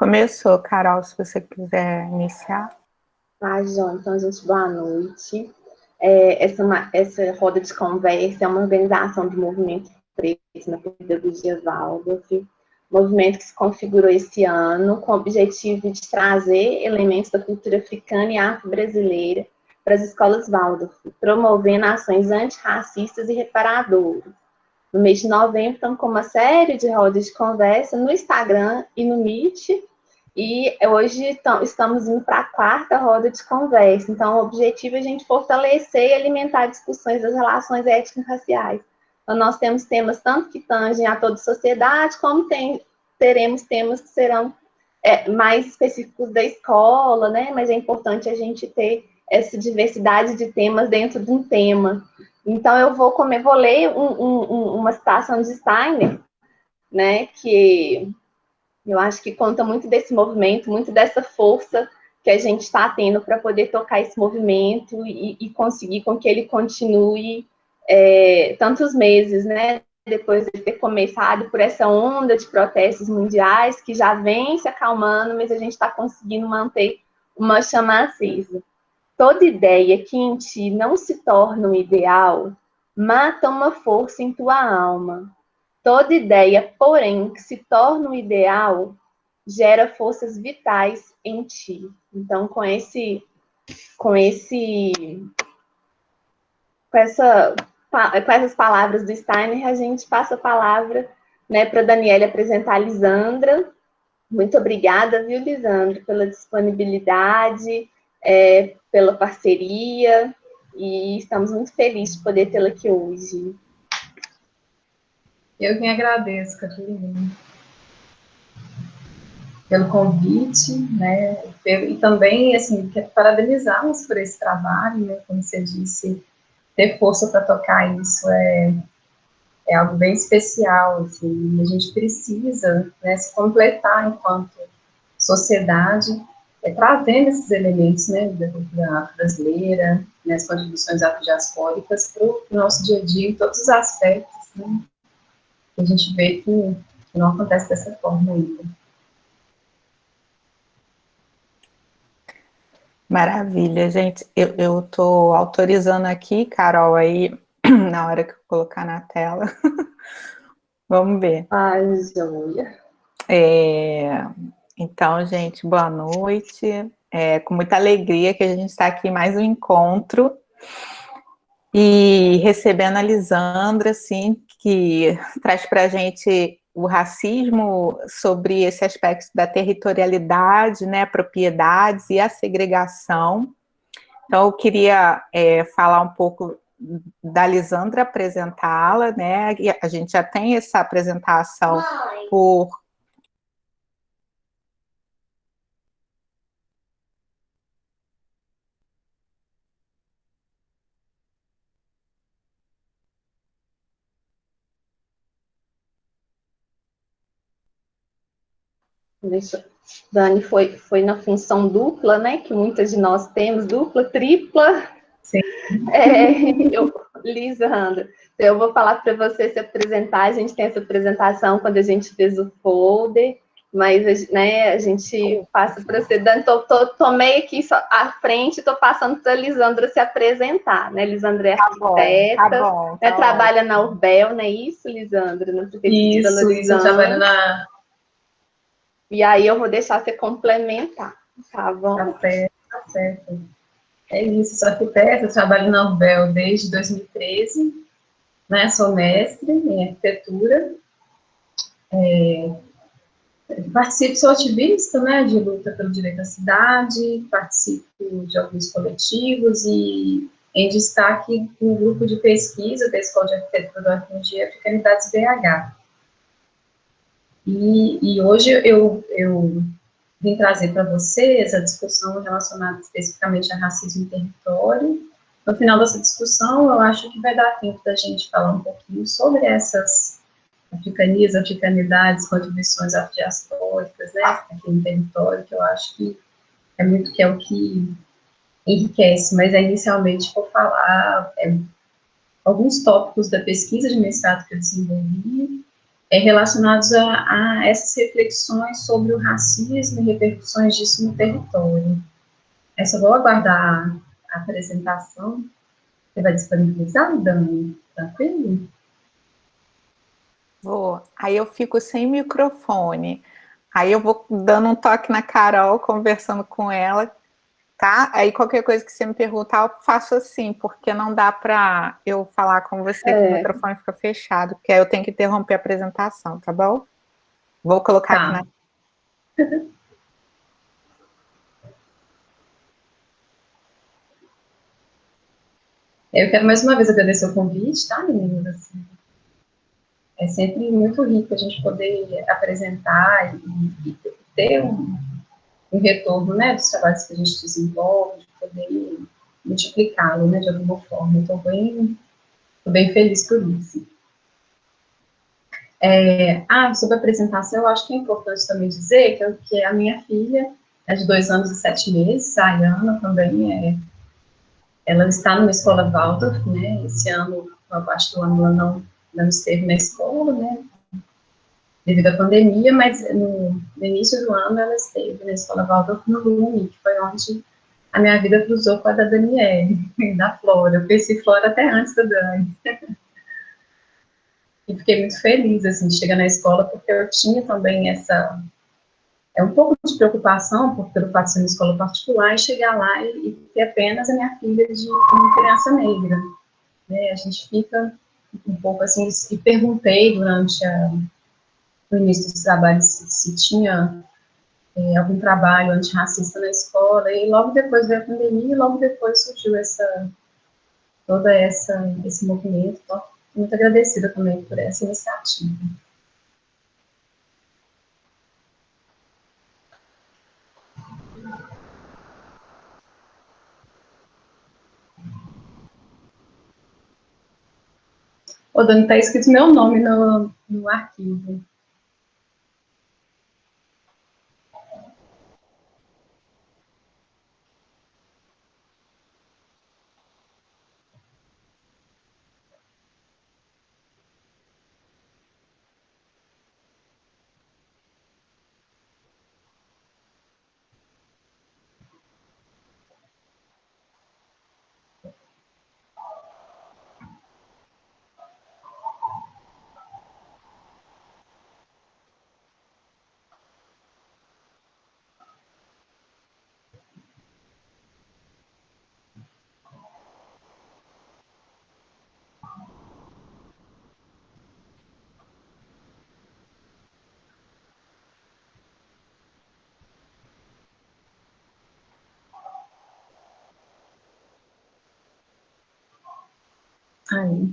Começou, Carol, se você quiser iniciar. João, então, gente, boa noite. Essa roda de conversa é uma organização do Movimento Preto na Pedagogia Waldorf, movimento que se configurou esse ano com o objetivo de trazer elementos da cultura africana e afro-brasileira para as escolas Waldorf, promovendo ações antirracistas e reparadoras. No mês de novembro, estamos com uma série de rodas de conversa no Instagram e no Meet, e hoje estamos indo para a quarta roda de conversa. Então, o objetivo é a gente fortalecer e alimentar discussões das relações étnico-raciais. Então, nós temos temas tanto que tangem a toda a sociedade, como teremos temas que serão mais específicos da escola, né? Mas é importante a gente ter essa diversidade de temas dentro de um tema. Então, eu vou ler uma citação de Steiner, né? Que eu acho que conta muito desse movimento, muito dessa força que a gente está tendo para poder tocar esse movimento e conseguir com que ele continue tantos meses, né? Depois de ter começado por essa onda de protestos mundiais que já vem se acalmando, mas a gente está conseguindo manter uma chama acesa. Toda ideia que em ti não se torna um ideal mata uma força em tua alma. Toda ideia, porém, que se torna um ideal, gera forças vitais em ti. Então, com essas palavras do Steiner, a gente passa a palavra, né, para a Daniela apresentar a Lisandra. Muito obrigada, viu, Lisandra, pela disponibilidade, pela parceria, e estamos muito felizes de poder tê-la aqui hoje. Eu que agradeço, Catarina, pelo convite, né, e também, assim, quero parabenizá-los por esse trabalho, né, como você disse, ter força para tocar isso é algo bem especial, assim, a gente precisa, né, se completar enquanto sociedade, trazendo esses elementos, né, da cultura brasileira, né, as contribuições afrodiaspóricas para o nosso dia a dia, em todos os aspectos, né, a gente vê que não acontece dessa forma ainda. Maravilha, gente. Eu tô autorizando aqui, Carol, aí na hora que eu colocar na tela. Vamos ver. Joia. Então, gente, boa noite. Com muita alegria que a gente está aqui mais um encontro e recebendo a Lisandra, assim, que traz para a gente o racismo sobre esse aspecto da territorialidade, né, propriedades e a segregação. Então, eu queria falar um pouco da Lisandra, apresentá-la, né? E a gente já tem essa apresentação por Dani, foi na função dupla, né? Que muitas de nós temos, dupla, tripla. Sim. Lisandra, eu vou falar para você se apresentar. A gente tem essa apresentação quando a gente fez o folder, mas, né, a gente passa para você. Dani, tomei aqui só à frente, estou passando para a Lisandra se apresentar, né? Lisandra é arquiteta, tá bom, né, trabalha na Urbel, não é isso, Lisandra? Isso, eu trabalho na... E aí eu vou deixar você complementar, tá bom? Tá certo. É isso, sou arquiteta, trabalho na UBEL desde 2013, né, sou mestre em arquitetura, sou ativista, né, de luta pelo direito à cidade, participo de alguns coletivos e, em destaque, um grupo de pesquisa da Escola de Arquitetura da UFMG e Africanidades BH. E hoje eu vim trazer para vocês a discussão relacionada especificamente a racismo em território. No final dessa discussão, eu acho que vai dar tempo da gente falar um pouquinho sobre essas africanias, africanidades, contribuições afrodiaspóricas, né, aqui no território, que eu acho que é o que enriquece, mas inicialmente vou falar alguns tópicos da pesquisa de mestrado que eu desenvolvi, relacionados a essas reflexões sobre o racismo e repercussões disso no território. É só vou aguardar a apresentação. Você vai disponibilizar, Dani? Tranquilo? Vou. Aí eu fico sem microfone. Aí eu vou dando um toque na Carol, conversando com ela, tá? Aí qualquer coisa que você me perguntar, eu faço assim, porque não dá para eu falar com você que o microfone fica fechado, porque aí eu tenho que interromper a apresentação, tá bom? Vou colocar aqui na... Eu quero mais uma vez agradecer o convite, tá, meninas? Assim, é sempre muito rico a gente poder apresentar e ter um retorno, né, dos trabalhos que a gente desenvolve, de poder multiplicá-lo, né, de alguma forma. Estou bem feliz por isso. Sobre a apresentação, eu acho que é importante também dizer que a minha filha é de 2 anos e 7 meses, a Ayana também ela está numa escola Waldorf, né, esse ano, a parte do ano, ela não esteve na escola, né, devido à pandemia, mas no início do ano ela esteve na escola Waldorf no Lume, que foi onde a minha vida cruzou com a da Daniele, da Flora. Eu conheci Flora até antes da Dani. E fiquei muito feliz, assim, de chegar na escola, porque eu tinha também um pouco de preocupação, pelo fato de ser uma escola particular, e chegar lá e ter apenas a minha filha de uma criança negra, né? A gente fica um pouco assim, e perguntei durante o início dos trabalhos se tinha algum trabalho antirracista na escola, e logo depois veio a pandemia, e logo depois surgiu esse movimento. Então, muito agradecida também por essa iniciativa. Ô, Dani, está escrito meu nome no arquivo. Aí.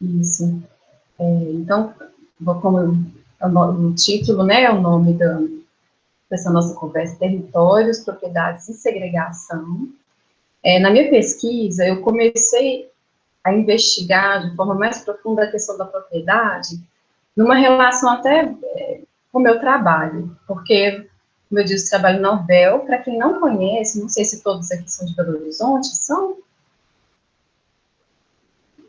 Isso. Então, como o título, né, é o nome dessa nossa conversa, Territórios, Propriedades e Segregação. Na minha pesquisa, eu comecei a investigar de forma mais profunda a questão da propriedade, numa relação até com o meu trabalho, porque, como eu disse, trabalho na Orvel. Para quem não conhece, não sei se todos aqui são de Belo Horizonte, são?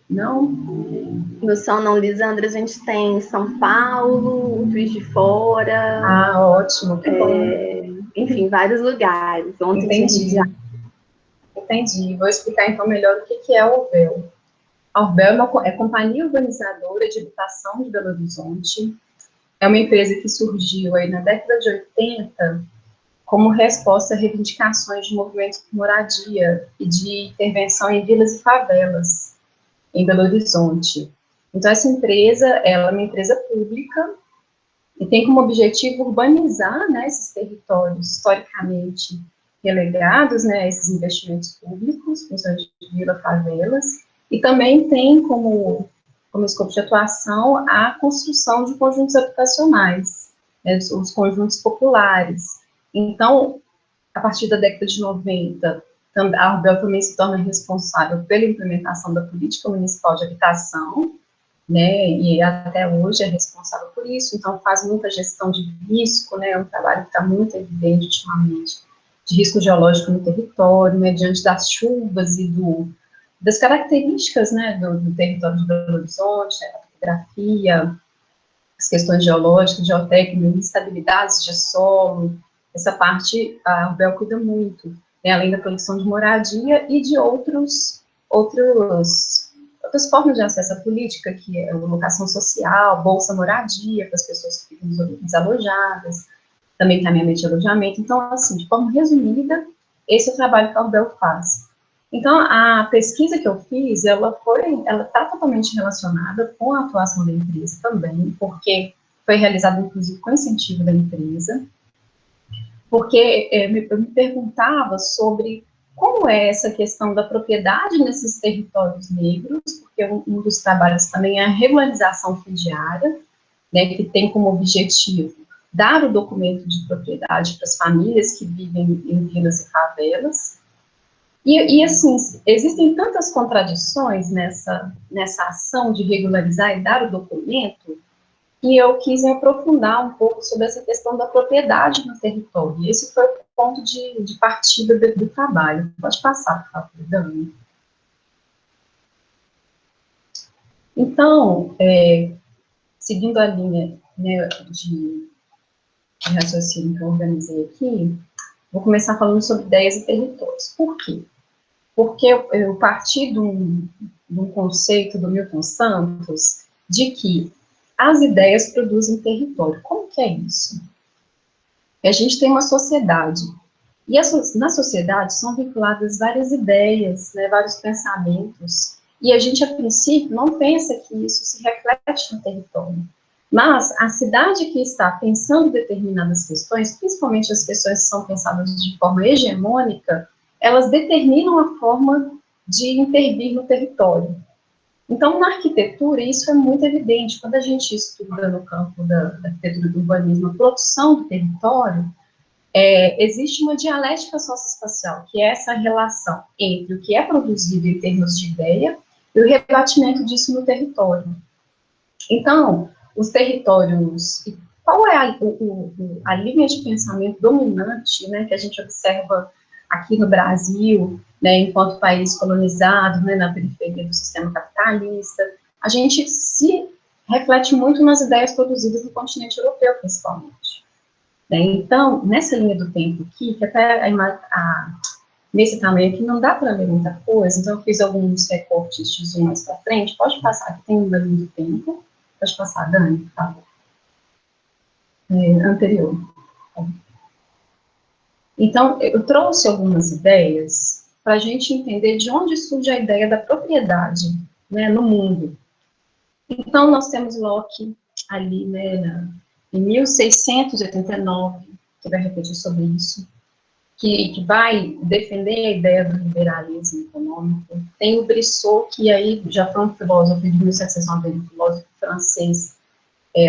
Não? No São Não, Lisandra, a gente tem São Paulo, Juiz de Fora. Ah, ótimo, que bom. Enfim, vários lugares. Ontem Entendi. Vou explicar, então, melhor o que é a Orvel. A Orvel é a Companhia Organizadora de Habitação de Belo Horizonte. É uma empresa que surgiu aí na década de 80 como resposta a reivindicações de movimentos por moradia e de intervenção em vilas e favelas em Belo Horizonte. Então, essa empresa, ela é uma empresa pública e tem como objetivo urbanizar, né, esses territórios historicamente relegados, né, a esses investimentos públicos, funções de vila, favelas, e também tem como escopo de atuação a construção de conjuntos habitacionais, né, os conjuntos populares. Então, a partir da década de 90, a Urbel também se torna responsável pela implementação da política municipal de habitação, né, e até hoje é responsável por isso. Então faz muita gestão de risco, né, é um trabalho que está muito evidente ultimamente, de risco geológico no território, né, diante das chuvas e das características, né, do território de Belo Horizonte, né, a topografia, as questões geológicas, geotécnicas, instabilidades de solo, essa parte a UBEL cuida muito, né, além da produção de moradia e de outras formas de acesso à política, que é a locação social, bolsa moradia para as pessoas que ficam desalojadas, também caminhamento de alojamento. Então, assim, de forma resumida, esse é o trabalho que a UBEL faz. Então, a pesquisa que eu fiz, ela está totalmente relacionada com a atuação da empresa também, porque foi realizada, inclusive, com incentivo da empresa, porque eu me perguntava sobre como é essa questão da propriedade nesses territórios negros, porque um dos trabalhos também é a regularização fundiária, né, que tem como objetivo dar o documento de propriedade para as famílias que vivem em vilas e favelas. E assim, existem tantas contradições nessa ação de regularizar e dar o documento, que eu quis me aprofundar um pouco sobre essa questão da propriedade no território. E esse foi o ponto de partida do trabalho. Pode passar, por favor, Dani. Então, seguindo a linha, né, de raciocínio que eu organizei aqui, vou começar falando sobre ideias e territórios. Por quê? Porque eu parti de um conceito do Milton Santos de que as ideias produzem território. Como que é isso? A gente tem uma sociedade, e na sociedade são vinculadas várias ideias, né, vários pensamentos, e a gente, a princípio, não pensa que isso se reflete no território. Mas a cidade que está pensando determinadas questões, principalmente as questões que são pensadas de forma hegemônica, elas determinam a forma de intervir no território. Então, na arquitetura, isso é muito evidente. Quando a gente estuda no campo da arquitetura do urbanismo a produção do território, existe uma dialética socioespacial, que é essa relação entre o que é produzido em termos de ideia e o rebatimento disso no território. Então, os territórios, qual é a linha de pensamento dominante, né, que a gente observa aqui no Brasil, né, enquanto país colonizado, né, na periferia do sistema capitalista, a gente se reflete muito nas ideias produzidas no continente europeu, principalmente. Né? Então, nessa linha do tempo aqui, que até nesse tamanho aqui não dá para ler muita coisa, então eu fiz alguns recortes de zoom mais para frente, pode passar, aqui tem uma linha do tempo, pode passar, Dani, por favor. Anterior. Então, eu trouxe algumas ideias para a gente entender de onde surge a ideia da propriedade, né, no mundo. Então, nós temos Locke ali, né, em 1689, que vai refletir sobre isso, que vai defender a ideia do liberalismo econômico. Tem o Brissot, que aí já foi um filósofo de 1790, um filósofo francês.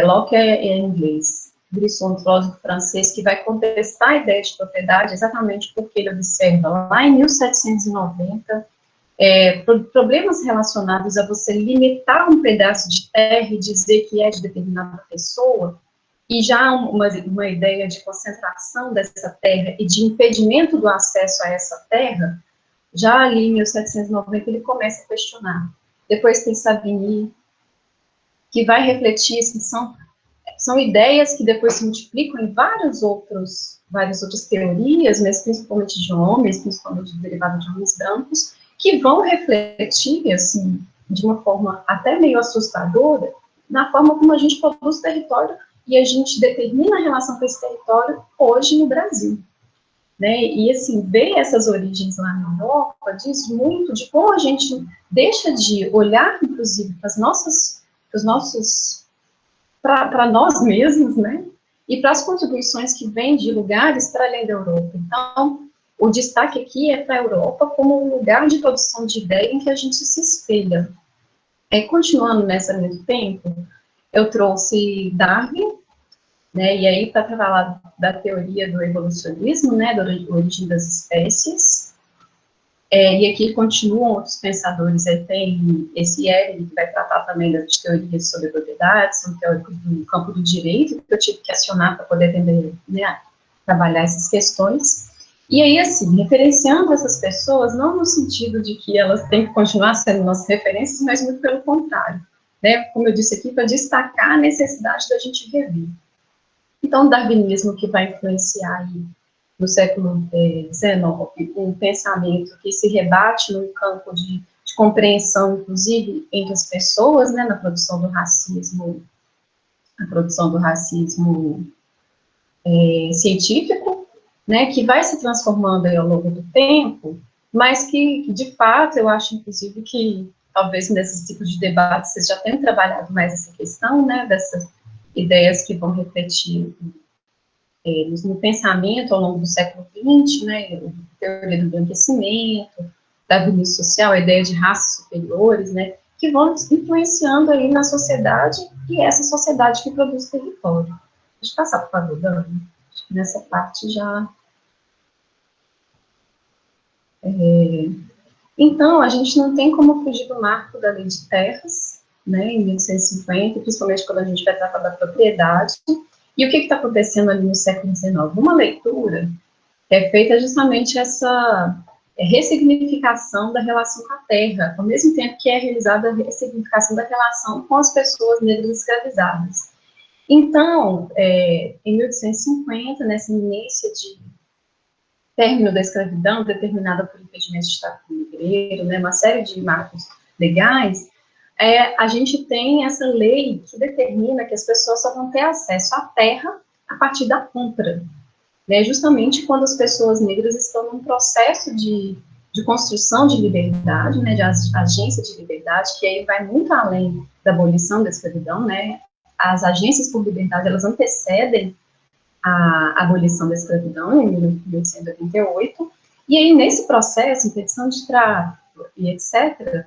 Locke é inglês. Brissot, um filósofo francês, que vai contestar a ideia de propriedade exatamente porque ele observa lá em 1790 problemas relacionados a você limitar um pedaço de terra e dizer que é de determinada pessoa, e já uma ideia de concentração dessa terra e de impedimento do acesso a essa terra, já ali em 1790 ele começa a questionar. Depois tem Savigny, que vai refletir que são ideias que depois se multiplicam em várias outras teorias, mas principalmente de homens, principalmente derivadas de homens brancos, que vão refletir, assim, de uma forma até meio assustadora, na forma como a gente produz território e a gente determina a relação com esse território hoje no Brasil. Né? E, assim, ver essas origens lá na Europa diz muito de como a gente deixa de olhar, inclusive, para nós mesmos, né? E para as contribuições que vêm de lugares para além da Europa. Então, o destaque aqui é para a Europa como um lugar de produção de ideia em que a gente se espelha. Continuando nessa linha do tempo, eu trouxe Darwin, né, e aí para falar da teoria do evolucionismo, né, da origem das espécies, e aqui continuam outros pensadores, tem esse Hegel, que vai tratar também das teorias sobre propriedades, são teóricos do campo do direito, que eu tive que acionar para poder entender, né, trabalhar essas questões. E aí, assim, referenciando essas pessoas, não no sentido de que elas têm que continuar sendo nossas referências, mas muito pelo contrário, né? Como eu disse aqui, para destacar a necessidade da gente rever. Então, o darwinismo que vai influenciar aí no século XIX, um pensamento que se rebate no campo de compreensão, inclusive, entre as pessoas, né, na produção do racismo, a produção do racismo científico, né, que vai se transformando aí ao longo do tempo, mas que, de fato, eu acho, inclusive, que talvez nesses tipos de debates vocês já tenham trabalhado mais essa questão, né, dessas ideias que vão refletir no pensamento ao longo do século XX, né, a teoria do embranquecimento, darwinismo social, a ideia de raças superiores, né, que vão influenciando aí na sociedade, e essa sociedade que produz território. Deixa eu passar, por favor, Dani. Acho que nessa parte já... Então, a gente não tem como fugir do marco da Lei de Terras, né, em 1850, principalmente quando a gente vai tratar da propriedade. E o que está acontecendo ali no século XIX? Uma leitura é feita justamente essa ressignificação da relação com a terra, ao mesmo tempo que é realizada a ressignificação da relação com as pessoas negras escravizadas. Então, em 1850, nesse início de término da escravidão, determinada por impedimento de Estado negreiro, né, uma série de marcos legais, a gente tem essa lei que determina que as pessoas só vão ter acesso à terra a partir da compra, né, justamente quando as pessoas negras estão num processo de construção de liberdade, né, de agência de liberdade, que aí vai muito além da abolição da escravidão, né, as agências por liberdade, elas antecedem a abolição da escravidão, em 1888, e aí nesse processo, interdição de tráfico e etc.,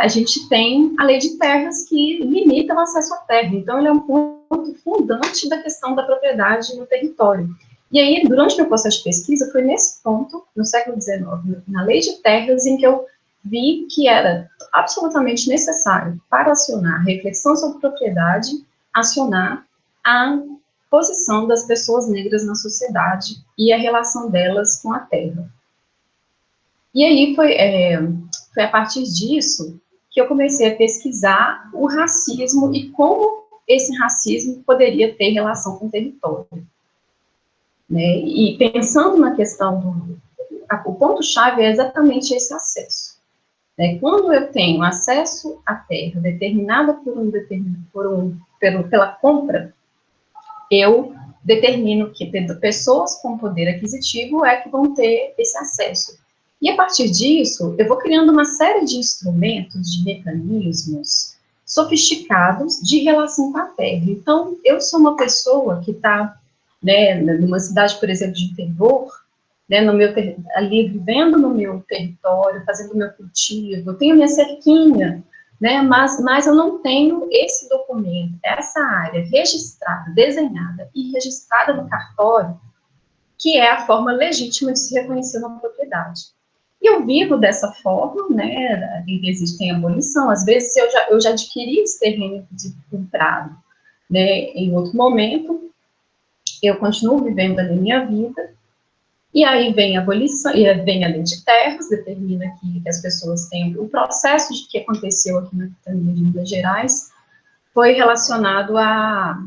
a gente tem a lei de terras que limita o acesso à terra, então ele é um ponto fundante da questão da propriedade no território. E aí, durante o meu processo de pesquisa, foi nesse ponto, no século XIX, na lei de terras, em que eu vi que era absolutamente necessário, para acionar a reflexão sobre propriedade, acionar a posição das pessoas negras na sociedade e a relação delas com a terra. E aí foi a partir disso que eu comecei a pesquisar o racismo e como esse racismo poderia ter relação com o território. Né? E pensando na questão o ponto-chave é exatamente esse acesso. Né? Quando eu tenho acesso à terra determinada pela compra, eu determino que pessoas com poder aquisitivo que vão ter esse acesso. E a partir disso, eu vou criando uma série de instrumentos, de mecanismos sofisticados de relação com a terra. Então, eu sou uma pessoa que está, né, numa cidade, por exemplo, de interior, né, ali vivendo no meu território, fazendo o meu cultivo, eu tenho minha cerquinha, né, mas eu não tenho esse documento, essa área registrada, desenhada e registrada no cartório, que é a forma legítima de se reconhecer uma propriedade. E eu vivo dessa forma, né, existem abolição, às vezes eu já adquiri esse terreno de comprado, né, em outro momento, eu continuo vivendo a minha vida, e aí vem a abolição, e vem a lei de terras, determina que as pessoas têm o processo de que aconteceu aqui na Capitania de Minas Gerais, foi relacionado a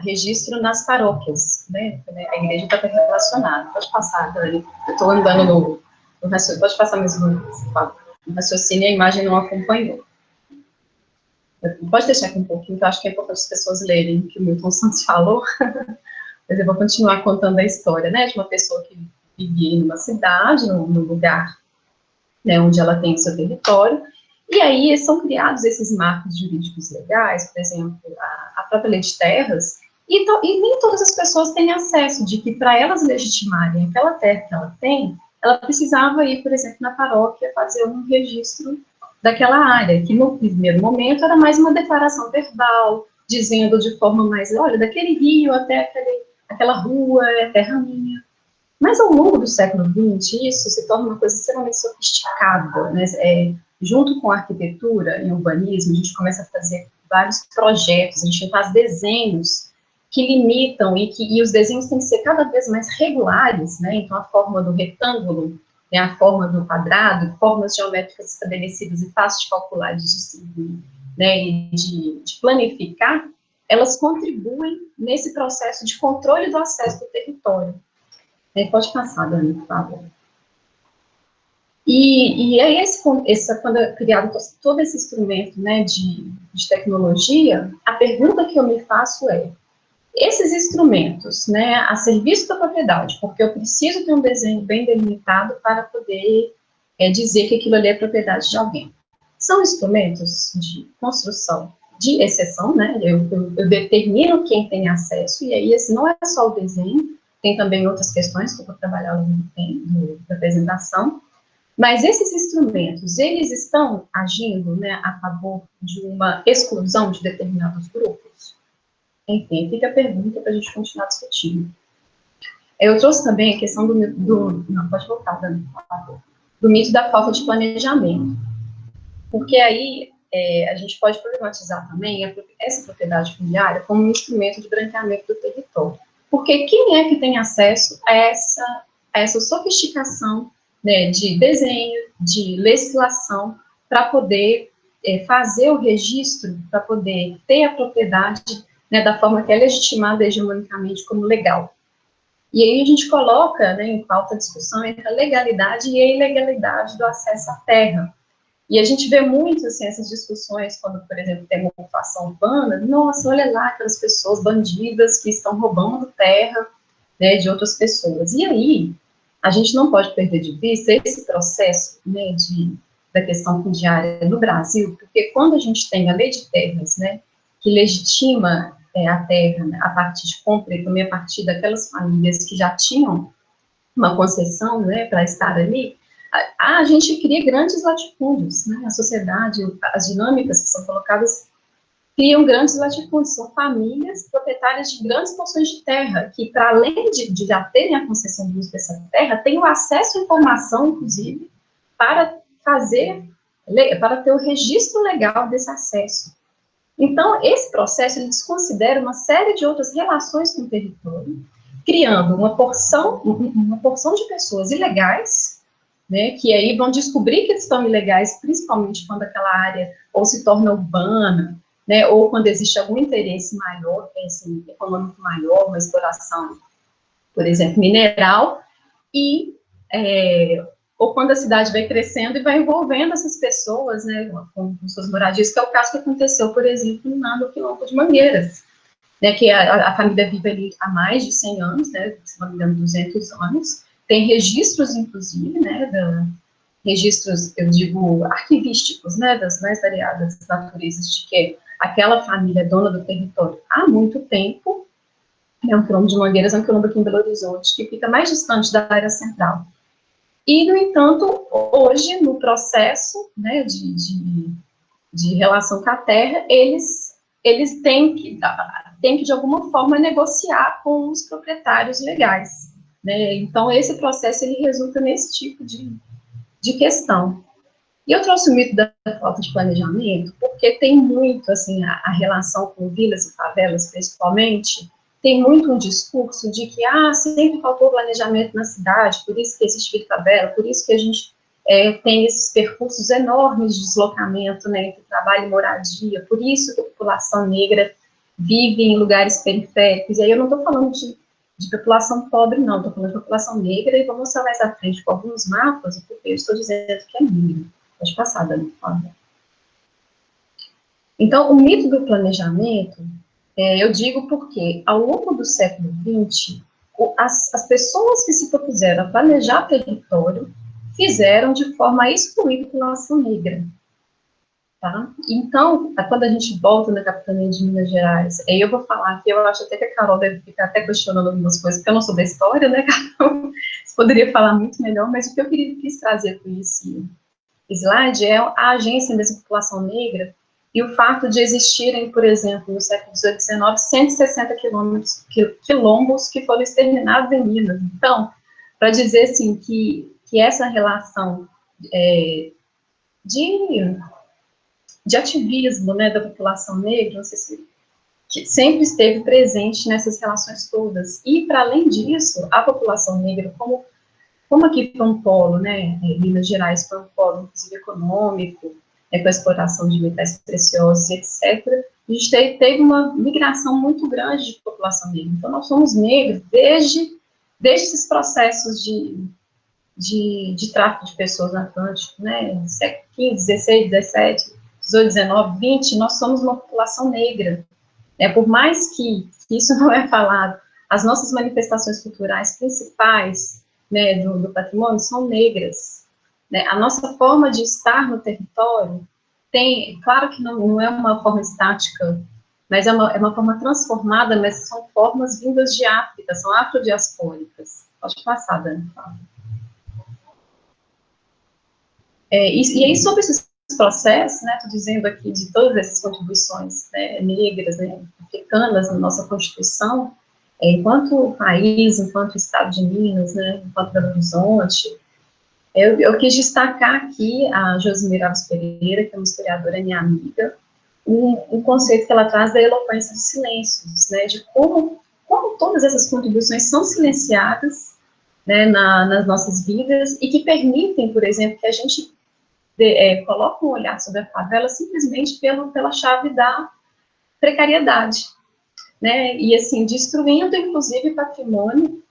registro nas paróquias, né? A igreja está relacionada. Pode passar, Dani. Eu estou andando no raciocínio. Pode passar mesmo no raciocínio, a imagem não acompanhou. Pode deixar aqui um pouquinho, que eu acho que é importante as pessoas lerem o que o Milton Santos falou. Mas eu vou continuar contando a história, né, de uma pessoa que vivia em uma cidade, num lugar, né, onde ela tem o seu território, e aí são criados esses marcos jurídicos legais, por exemplo, a própria lei de terras, e nem todas as pessoas têm acesso, de que para elas legitimarem aquela terra que ela tem, ela precisava ir, por exemplo, na paróquia fazer um registro daquela área, que no primeiro momento era mais uma declaração verbal, dizendo de forma mais, olha, daquele rio até aquela rua é terra minha. Mas ao longo do século XX, isso se torna uma coisa extremamente sofisticada, né? Junto com a arquitetura e urbanismo, a gente começa a fazer vários projetos, a gente faz desenhos que limitam e os desenhos têm que ser cada vez mais regulares, né? Então, a forma do retângulo, né, a forma do quadrado, formas geométricas estabelecidas e fáceis de calcular, de distribuir, né, e de planificar, elas contribuem nesse processo de controle do acesso do território. Pode passar, Dani, por favor. E aí, quando é criado todo esse instrumento, né, de tecnologia, a pergunta que eu me faço é, esses instrumentos, né, a serviço da propriedade, porque eu preciso ter um desenho bem delimitado para poder dizer que aquilo ali é propriedade de alguém. São instrumentos de construção de exceção, né, eu determino quem tem acesso, e aí esse não é só o desenho, tem também outras questões que eu vou trabalhar na apresentação, mas esses instrumentos, eles estão agindo, né, a favor de uma exclusão de determinados grupos? Enfim, fica a pergunta para a gente continuar discutindo. Eu trouxe também a questão não, pode voltar, Dani, por favor, do mito da falta de planejamento. Porque aí a gente pode problematizar também essa propriedade fundiária como um instrumento de branqueamento do território. Porque quem é que tem acesso a essa sofisticação, né, de desenho, de legislação, para poder fazer o registro, para poder ter a propriedade, né, da forma que é legitimada hegemonicamente como legal. E aí a gente coloca, né, em pauta a discussão entre a legalidade e a ilegalidade do acesso à terra. E a gente vê muito, assim, essas discussões quando, por exemplo, tem uma ocupação urbana, nossa, olha lá aquelas pessoas bandidas que estão roubando terra, né, de outras pessoas. E aí, a gente não pode perder de vista esse processo, né, da questão fundiária no Brasil, porque quando a gente tem a lei de terras, né, que legitima a terra, né, a partir de compra e também a partir daquelas famílias que já tinham uma concessão, né, para estar ali, a gente cria grandes latifúndios, né, a sociedade, as dinâmicas que são colocadas criam grandes latifúndios, são famílias proprietárias de grandes porções de terra, que para além de já terem a concessão do uso dessa terra, têm o acesso à informação, inclusive, para ter o registro legal desse acesso. Então, esse processo, ele desconsidera uma série de outras relações com o território, criando uma porção de pessoas ilegais, né, que aí vão descobrir que estão ilegais, principalmente quando aquela área ou se torna urbana, né, ou quando existe algum interesse maior, assim, econômico maior, uma exploração, por exemplo, mineral, ou quando a cidade vai crescendo e vai envolvendo essas pessoas, né, com suas moradias, que é o caso que aconteceu, por exemplo, no Quilombo de Mangueiras, né, que a família vive ali há mais de 100 anos, né, se não me engano, 200 anos, tem registros, inclusive, né, registros, eu digo, arquivísticos, né, das mais variadas naturezas, de que aquela família é dona do território há muito tempo, é um quilombo de Mangueiras, é um quilombo aqui em Belo Horizonte, que fica mais distante da área central. E, no entanto, hoje, no processo, né, de relação com a terra, eles têm que, de alguma forma, negociar com os proprietários legais, né? Então, esse processo, ele resulta nesse tipo de questão. E eu trouxe o mito da falta de planejamento, porque tem muito, assim, a relação com vilas e favelas, principalmente, tem muito um discurso de que, sempre faltou planejamento na cidade, por isso que existe vila e favela, por isso que a gente tem esses percursos enormes de deslocamento, né, entre trabalho e moradia, por isso que a população negra vive em lugares periféricos. E aí eu não estou falando de população pobre, não, estou falando de população negra, e vou mostrar mais à frente com alguns mapas, porque eu estou dizendo que é negra. Pode passar, Dani, por favor. Então, o mito do planejamento, eu digo porque, ao longo do século XX, as pessoas que se propuseram a planejar território fizeram de forma a excluir a população negra. Tá? Então, quando a gente volta na capitania de Minas Gerais, aí eu vou falar que eu acho até que a Carol deve ficar até questionando algumas coisas, porque eu não sou da história, né, Carol? Você poderia falar muito melhor, mas o que eu quis trazer com esse slide é a agência da população negra e o fato de existirem, por exemplo, no século XVIII e XIX, 160 quilombos que foram exterminados em Minas. Então, para dizer, assim, que essa relação de ativismo, né, da população negra, não sei se que sempre esteve presente nessas relações todas. E, para além disso, a população negra, como aqui foi um polo, né, Minas Gerais foi um polo, inclusive, econômico, com a exploração de metais preciosos, etc., a gente teve uma migração muito grande de população negra. Então, nós somos negros desde esses processos de tráfico de pessoas no Atlântico, né, século XV, XVI, XVII, XVIII, XIX, XX, nós somos uma população negra. Por mais que isso não é falado, as nossas manifestações culturais principais, né, do patrimônio são negras. Né? A nossa forma de estar no território tem, claro que não é uma forma estática, mas é uma forma transformada, mas são formas vindas de África, são afrodiaspóricas. Pode passar, Dani. E aí, sobre esses processos, né, estou dizendo aqui de todas essas contribuições, né, negras, né, africanas na nossa Constituição, enquanto país, enquanto Estado de Minas, né, enquanto Belo Horizonte, eu quis destacar aqui a Josimira Alves Pereira, que é uma historiadora minha amiga, um conceito que ela traz da eloquência dos silêncios, né, de como todas essas contribuições são silenciadas, né, nas nossas vidas, e que permitem, por exemplo, que a gente coloque um olhar sobre a favela simplesmente pela chave da precariedade, né, e assim, destruindo, inclusive, patrimônio,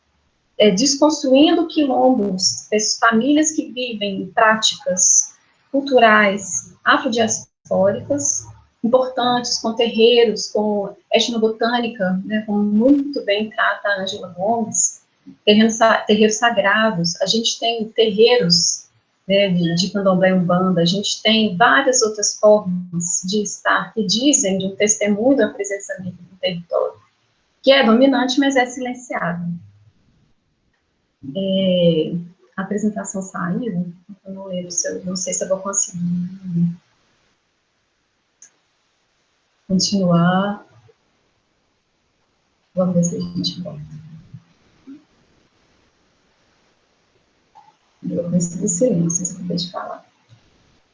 desconstruindo quilombos, famílias que vivem práticas culturais afrodiaspóricas importantes, com terreiros, com etnobotânica, né, como muito bem trata a Ângela Gomes, terreiros sagrados, a gente tem terreiros, né, de candomblé e umbanda, a gente tem várias outras formas de estar que dizem de um testemunho da presença negra no território, que é dominante, mas é silenciado. A apresentação saiu, eu não lembro, não sei se eu vou conseguir continuar. Vamos ver se a gente volta. Eu consegui silêncio, se eu acabei de falar.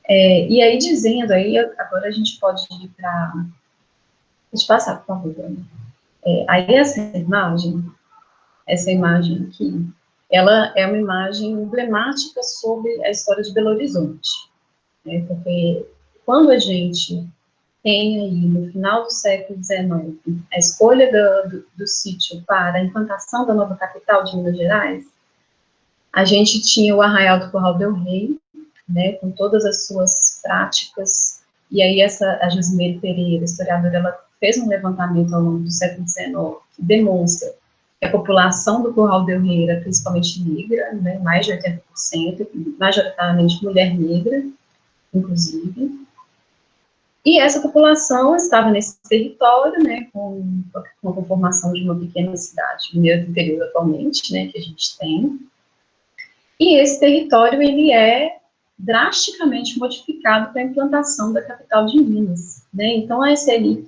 E aí, dizendo aí, agora a gente pode ir para... Deixa eu passar, por favor, Dani. Aí essa imagem aqui, ela é uma imagem emblemática sobre a história de Belo Horizonte, né, porque quando a gente tem aí, no final do século XIX, a escolha do sítio para a implantação da nova capital de Minas Gerais, a gente tinha o Arraial do Curral del Rei, né, com todas as suas práticas, e aí a Josimere Pereira, historiadora, ela fez um levantamento ao longo do século XIX que demonstra que a população do Curral del Rei era principalmente negra, né, mais de 80%, majoritariamente mulher negra, inclusive, e essa população estava nesse território, né, com a conformação de uma pequena cidade, mineira do interior atualmente, né, que a gente tem, e esse território, ele é drasticamente modificado para a implantação da capital de Minas, né? Então, essa elite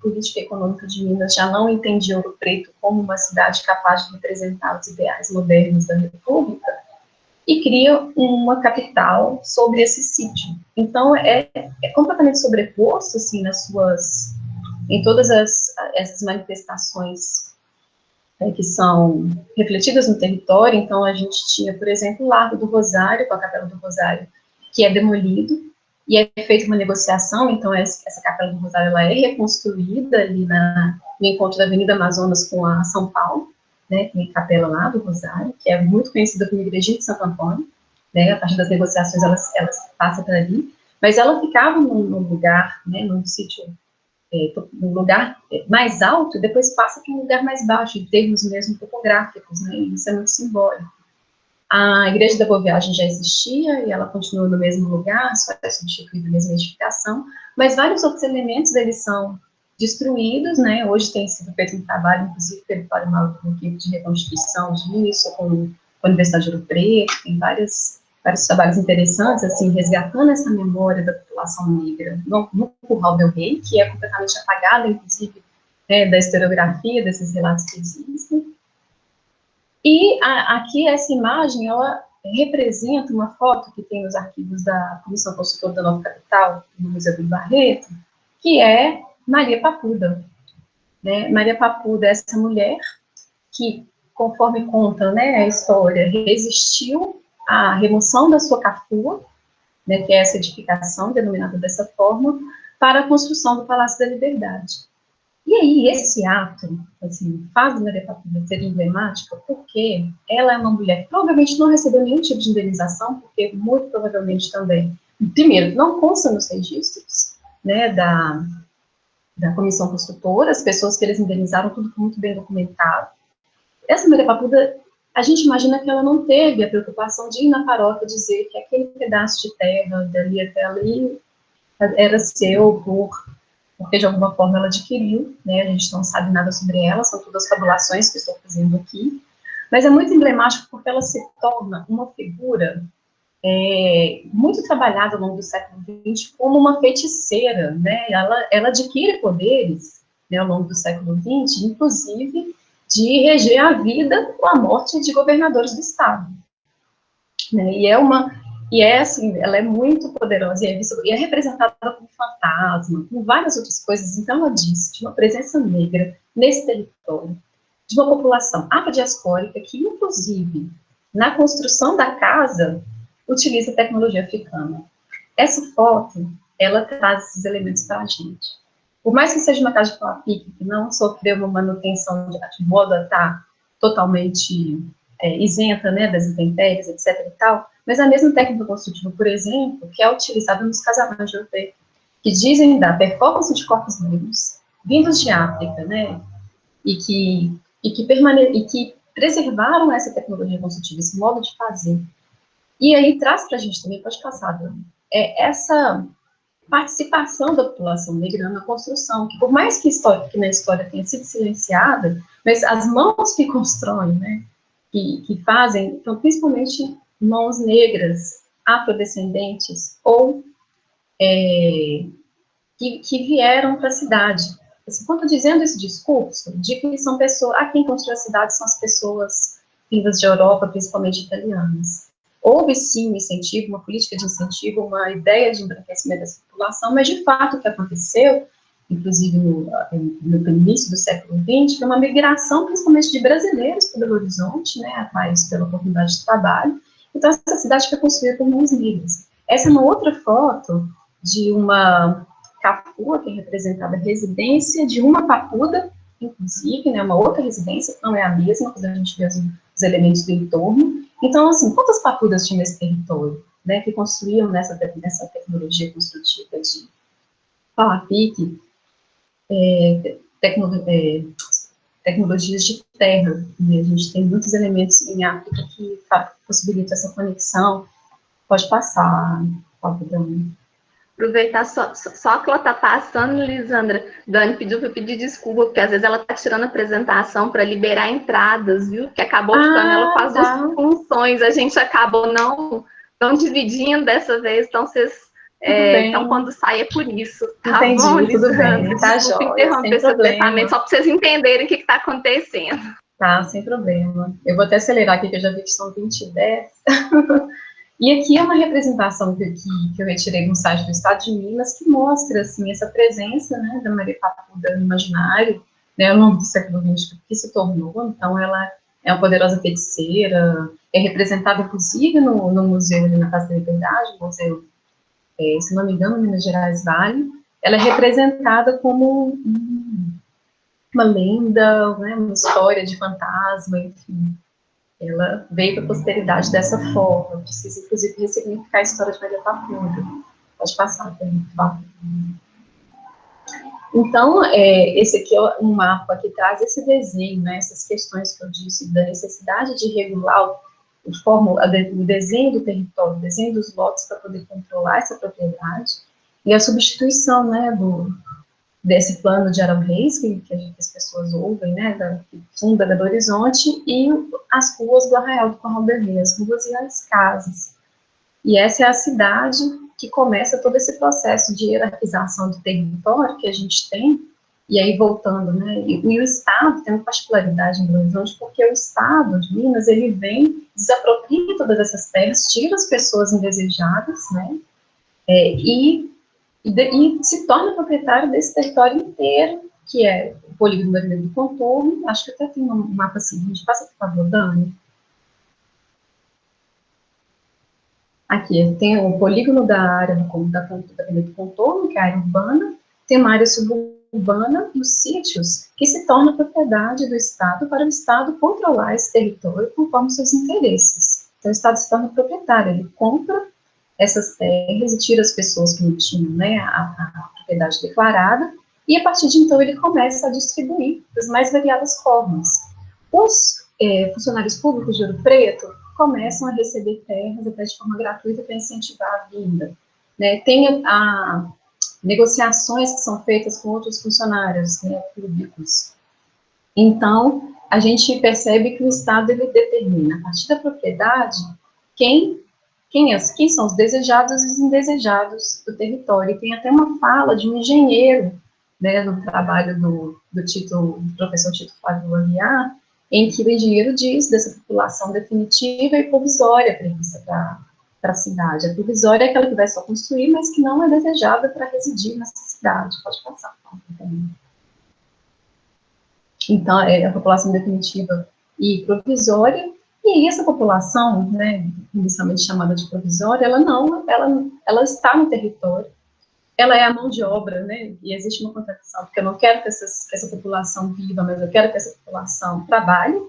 política e econômica de Minas já não entendia Ouro Preto como uma cidade capaz de representar os ideais modernos da República e cria uma capital sobre esse sítio. Então, é completamente sobreposto, assim, em todas essas manifestações que são refletidas no território. Então, a gente tinha, por exemplo, o Largo do Rosário, com a Capela do Rosário, que é demolido, e é feita uma negociação. Então, essa Capela do Rosário, ela é reconstruída ali no encontro da Avenida Amazonas com a São Paulo, né, tem a Capela lá do Rosário, que é muito conhecida como Igrejinha de Santo Antônio, né, a partir das negociações, elas passam por ali, mas ela ficava num lugar, né, num sítio, num lugar mais alto, e depois passa para um lugar mais baixo, em termos mesmo topográficos, né, e isso é muito simbólico. A Igreja da Boa Viagem já existia, e ela continua no mesmo lugar, só é substituída a mesma edificação, mas vários outros elementos, eles são destruídos, né, hoje tem sido feito um trabalho, inclusive, pelo Paulo Mauro, com equipe de reconstituição disso, com a Universidade de Ouro Preto, tem vários trabalhos interessantes, assim, resgatando essa memória da população negra no Curral del Rei, que é completamente apagada, inclusive, da historiografia, desses relatos que existem. E aqui, essa imagem, ela representa uma foto que tem nos arquivos da Comissão Consultora da Nova Capital, no Museu do Barreto, que é Maria Papuda, né? Maria Papuda é essa mulher que, conforme conta, né, a história, resistiu à remoção da sua cafua, né, que é essa edificação, denominada dessa forma, para a construção do Palácio da Liberdade. E aí, esse ato, assim, faz Maria Papuda ser emblemática, porque ela é uma mulher que provavelmente não recebeu nenhum tipo de indenização, porque muito provavelmente também, primeiro, não consta nos registros, né, da comissão construtora, as pessoas que eles indenizaram, tudo muito bem documentado. Essa Maria Papuda, a gente imagina que ela não teve a preocupação de ir na paróquia dizer que aquele pedaço de terra dali até ali era seu porque de alguma forma ela adquiriu, né, a gente não sabe nada sobre ela, são todas fabulações que estou fazendo aqui, mas é muito emblemático porque ela se torna uma figura muito trabalhada ao longo do século XX como uma feiticeira, né, ela adquire poderes, né, ao longo do século XX, inclusive de reger a vida ou a morte de governadores do estado, né, assim, ela é muito poderosa e é representada como fantasma, com várias outras coisas. Então, ela diz de uma presença negra nesse território, de uma população afrodiaspórica que, inclusive, na construção da casa, utiliza a tecnologia africana. Essa foto, ela traz esses elementos para a gente. Por mais que seja uma casa de pau-a-pique, que não sofreu uma manutenção de modo a estar totalmente isenta, né, das intempéries, etc. e tal, mas a mesma técnica construtiva, por exemplo, que é utilizada nos casarões de Ouro, que dizem da performance de corpos negros vindos de África, né, e que preservaram essa tecnologia construtiva, esse modo de fazer. E aí traz para a gente também, pode passar, Dani, essa participação da população negra na construção, que por mais que na história tenha sido silenciada, mas as mãos que constroem, né, que fazem, então, principalmente mãos negras, afrodescendentes, ou que vieram para a cidade. Assim, quando eu estou dizendo esse discurso, de que são pessoas, quem construiu a cidade são as pessoas vindas de Europa, principalmente italianas. Houve, sim, um incentivo, uma política de incentivo, uma ideia de embranquecimento dessa população, mas, de fato, o que aconteceu, inclusive no início do século XX, foi uma migração, principalmente de brasileiros para Belo Horizonte, né, atrás pela oportunidade de trabalho. Então, essa cidade foi construída por mãos negras. Essa é uma outra foto de uma cafua, que é representada a residência de uma papuda, inclusive, né, uma outra residência, que não é a mesma, quando a gente vê os elementos do entorno. Então, assim, quantas papudas tinha nesse território, né, que construíam nessa tecnologia construtiva de pau-a-pique, tecnologias de terra, né? A gente tem muitos elementos em África que possibilitam essa conexão. Pode passar, Dani. Aproveitar só que ela está passando, Lisandra. Dani pediu para pedir desculpa, porque às vezes ela está tirando a apresentação para liberar entradas, viu? Que acabou ficando ela com as duas funções. A gente acabou não dividindo dessa vez, então vocês. Então, quando sai é por isso. Tá Entendi, bom, tudo Lisandra? bem. Tá Desculpa jóia, interromper seu pensamento, só para vocês entenderem o que está acontecendo. Tá, sem problema. Eu vou até acelerar aqui, que eu já vi que são 20:10. E aqui é uma representação que eu retirei no site do Estado de Minas, que mostra, assim, essa presença, né, da Maria Papuda no imaginário, né, ao longo do século XX, que se tornou. Então, ela é uma poderosa feiticeira, é representada, inclusive, no museu ali na Casa da Liberdade, museu, se não me engano, Minas Gerais Vale. Ela é representada como uma lenda, né, uma história de fantasma, enfim. Ela veio para a posteridade dessa forma. Precisa, inclusive, ressignificar a história de Maria Papuda. Pode passar, também. Então, esse aqui é um mapa que traz esse desenho, né, essas questões que eu disse, da necessidade de regular o desenho do território, o desenho dos lotes para poder controlar essa propriedade, e a substituição, né, desse plano de Aram Reis, que as pessoas ouvem, né, que funda Belo Horizonte, e as ruas do Arraial do Curral Vermelho, as ruas e as casas. E essa é a cidade que começa todo esse processo de hierarquização do território que a gente tem, e aí voltando, né, e o Estado tem uma particularidade em Belo Horizonte, porque o Estado de Minas, ele vem, desapropria todas essas terras, tira as pessoas indesejadas, né, e se torna proprietário desse território inteiro, que é o polígono da Avenida do Contorno. Acho que até tem um mapa seguinte. Passa, por favor, Dani. Aqui, tem o polígono da área da Avenida do Contorno, que é a área urbana, tem uma área suburbana e os sítios, que se tornam propriedade do Estado para o Estado controlar esse território conforme seus interesses. Então, o Estado se torna proprietário, ele compra essas terras e tira as pessoas que não tinham, né, a propriedade declarada, e a partir de então ele começa a distribuir das mais variadas formas. Os funcionários públicos de Ouro Preto começam a receber terras até de forma gratuita para incentivar a vinda. Né? Tem negociações que são feitas com outros funcionários, né, públicos. Então, a gente percebe que o Estado ele determina, a partir da propriedade, quem são os desejados e os indesejados do território. E tem até uma fala de um engenheiro, né, no trabalho do professor Tito Flávio Aguiar, em que o engenheiro diz dessa população definitiva e provisória prevista para a cidade. A provisória é aquela que vai só construir, mas que não é desejada para residir nessa cidade. Pode passar. Então, é a população definitiva e provisória. E essa população, né, inicialmente chamada de provisória, ela está no território, ela é a mão de obra, né, e existe uma contradição, porque eu não quero que essa população viva, mas eu quero que essa população trabalhe,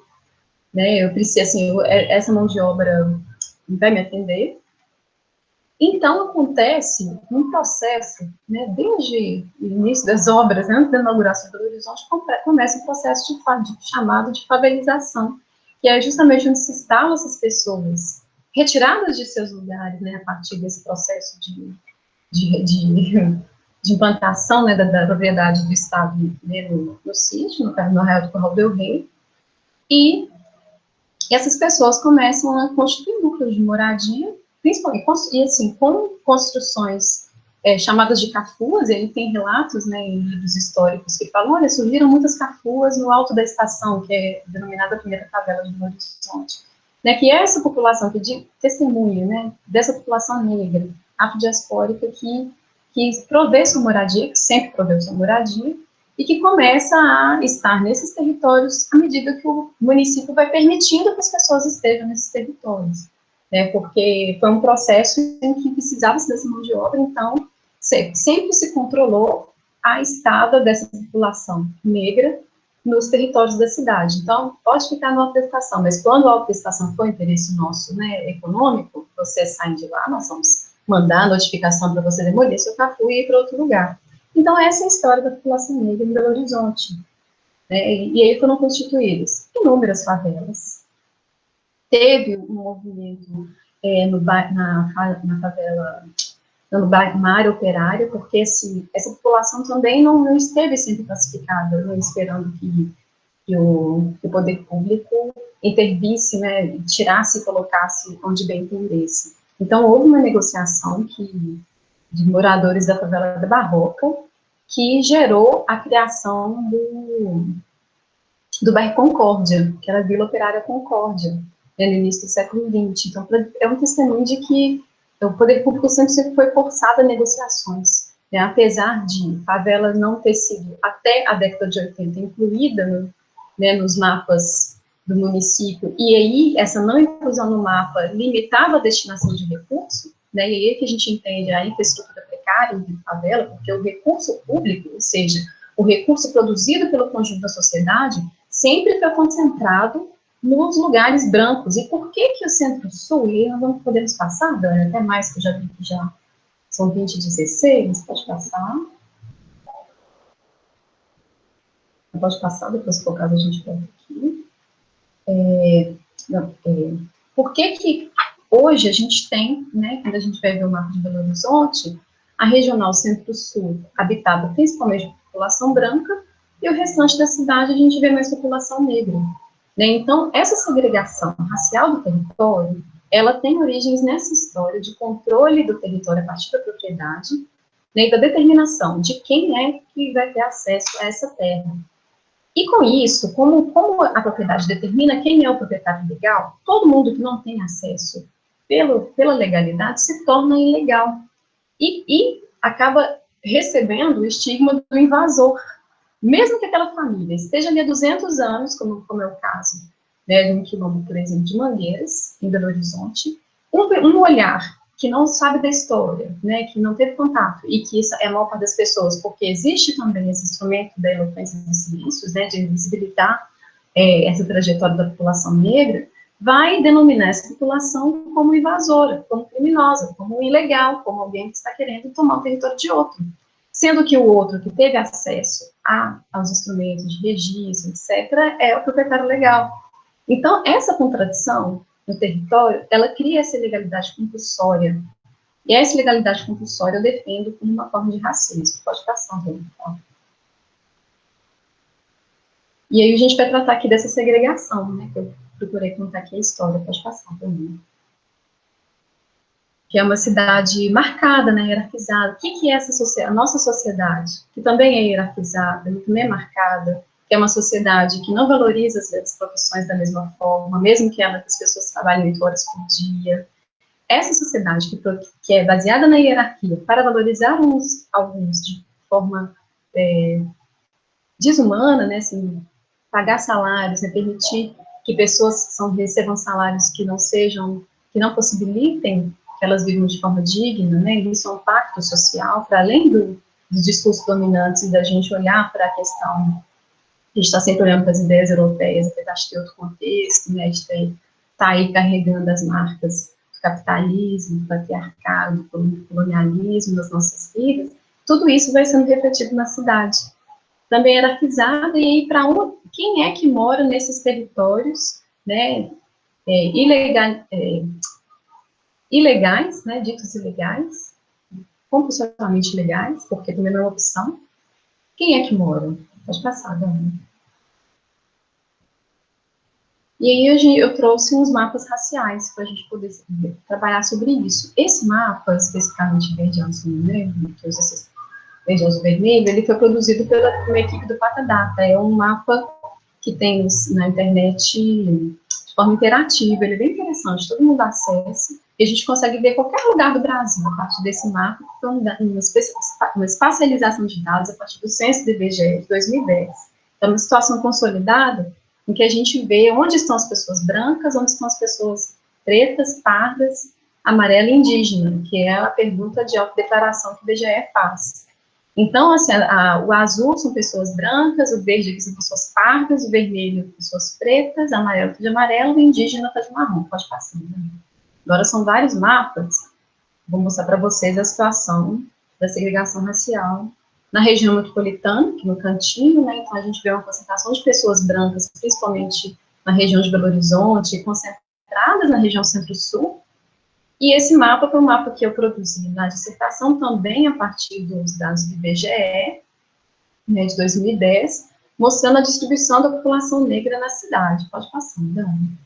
né, eu preciso, assim, essa mão de obra vai me atender. Então, acontece um processo, né, desde o início das obras, antes da inauguração do Belo Horizonte, começa o processo chamado de favelização, que é justamente onde se instalam essas pessoas, retiradas de seus lugares, né, a partir desse processo de implantação, né, da propriedade do Estado, né, no sítio, no Arraial do Curral del Rei, e essas pessoas começam a constituir núcleos de moradia, principalmente, e assim, com construções chamadas de cafuas. Ele tem relatos, né, em livros históricos que falam, olha, surgiram muitas cafuas no alto da estação, que é denominada a primeira favela de Belo Horizonte, né, que é essa população que testemunha, né, dessa população negra, afrodiaspórica, que provê sua moradia, que sempre proveu sua moradia, e que começa a estar nesses territórios à medida que o município vai permitindo que as pessoas estejam nesses territórios, né, porque foi um processo em que precisava-se dessa mão de obra, então sempre se controlou a estada dessa população negra nos territórios da cidade. Então, pode ficar no alto da estação, mas quando o alto da estação for interesse nosso, né, econômico, vocês saem de lá, nós vamos mandar a notificação para você demolir seu cafu e ir para outro lugar. Então, essa é a história da população negra em Belo Horizonte. Né? E aí foram constituídas inúmeras favelas. Teve um movimento na favela, na área operária, porque essa população também não esteve sempre classificada, né, esperando que o poder público intervisse, né, tirasse e colocasse onde bem entendesse. Então, houve uma negociação de moradores da favela da Barroca, que gerou a criação do bairro Concórdia, que era a Vila Operária Concórdia, né, no início do século XX. Então, é um testemunho de que o poder público sempre foi forçado a negociações, né, apesar de favela não ter sido, até a década de 80, incluída né, nos mapas do município, e aí essa não inclusão no mapa limitava a destinação de recurso, né, e aí é que a gente entende a infraestrutura precária de favela, porque o recurso público, ou seja, o recurso produzido pelo conjunto da sociedade, sempre foi concentrado nos lugares brancos. E por que o Centro-Sul, e nós não podemos passar, Dani, até mais, que eu já vi que já são 2016, pode passar. Pode passar, depois, por caso, a gente volta aqui. Por que hoje a gente tem, né, quando a gente vai ver o mapa de Belo Horizonte, a regional Centro-Sul habitada principalmente por população branca, e o restante da cidade a gente vê mais população negra. Né? Então, essa segregação racial do território, ela tem origens nessa história de controle do território a partir da propriedade, né, e da determinação de quem é que vai ter acesso a essa terra. E com isso, como a propriedade determina quem é o proprietário legal, todo mundo que não tem acesso pela legalidade se torna ilegal. E acaba recebendo o estigma do invasor. mesmo que aquela família esteja ali há 200 anos, como é o caso, né, de um quilombo, por exemplo, de Mangueiras, em Belo Horizonte, um olhar que não sabe da história, né, que não teve contato, e que isso é a maior parte das pessoas, porque existe também esse instrumento da eloquência dos silêncios, né, de visibilitar essa trajetória da população negra, vai denominar essa população como invasora, como criminosa, como ilegal, como alguém que está querendo tomar o território de outro. Sendo que o outro que teve acesso aos instrumentos de registro, etc., é o proprietário legal. Então, essa contradição no território, ela cria essa ilegalidade compulsória. E essa ilegalidade compulsória eu defendo como uma forma de racismo. Pode passar, então. E aí a gente vai tratar aqui dessa segregação, né, que eu procurei contar aqui a história. Pode passar também. Que é uma cidade marcada, né, hierarquizada. O que é essa a nossa sociedade, que também é hierarquizada, também é marcada, que é uma sociedade que não valoriza as profissões da mesma forma, mesmo que as pessoas trabalhem 8 horas por dia. Essa sociedade que é baseada na hierarquia, para valorizar alguns de forma desumana, né, assim, pagar salários, né, permitir que pessoas recebam salários que não possibilitem que elas vivam de forma digna, né, isso é um pacto social, para além dos discursos dominantes, da gente olhar para a questão, a gente está sempre olhando para as ideias europeias, apesar de ter outro contexto, né, de estar aí carregando as marcas do capitalismo, do patriarcado, do colonialismo nas nossas vidas, tudo isso vai sendo refletido na cidade. Também hierarquizada, e aí para quem é que mora nesses territórios, né, ilegais, né, ditos ilegais, compulsoriamente ilegais, porque também não é uma opção. Quem é que mora? Pode passar, Dani. E aí eu trouxe uns mapas raciais para a gente poder trabalhar sobre isso. Esse mapa, especificamente verde, azul, né, que usa esses verde, azul, vermelho, ele foi produzido pela uma equipe do Patadata. É um mapa que tem na internet de forma interativa, ele é bem interessante, todo mundo acessa, e a gente consegue ver qualquer lugar do Brasil a partir desse mapa, que foi uma espacialização de dados a partir do censo do IBGE de 2010. Então, uma situação consolidada em que a gente vê onde estão as pessoas brancas, onde estão as pessoas pretas, pardas, amarela e indígena, que é a pergunta de autodeclaração que o IBGE faz. Então, assim, o azul são pessoas brancas, o verde são pessoas pardas, o vermelho pessoas pretas, o amarelo de amarelo e o indígena de marrom. Pode passar. Né? Agora, são vários mapas. Vou mostrar para vocês a situação da segregação racial na região metropolitana, que no cantinho, né? Então, a gente vê uma concentração de pessoas brancas, principalmente na região de Belo Horizonte, concentradas na região centro-sul. E esse mapa foi um mapa que eu produzi na dissertação também a partir dos dados do IBGE, né, de 2010, mostrando a distribuição da população negra na cidade. Pode passar, Dani.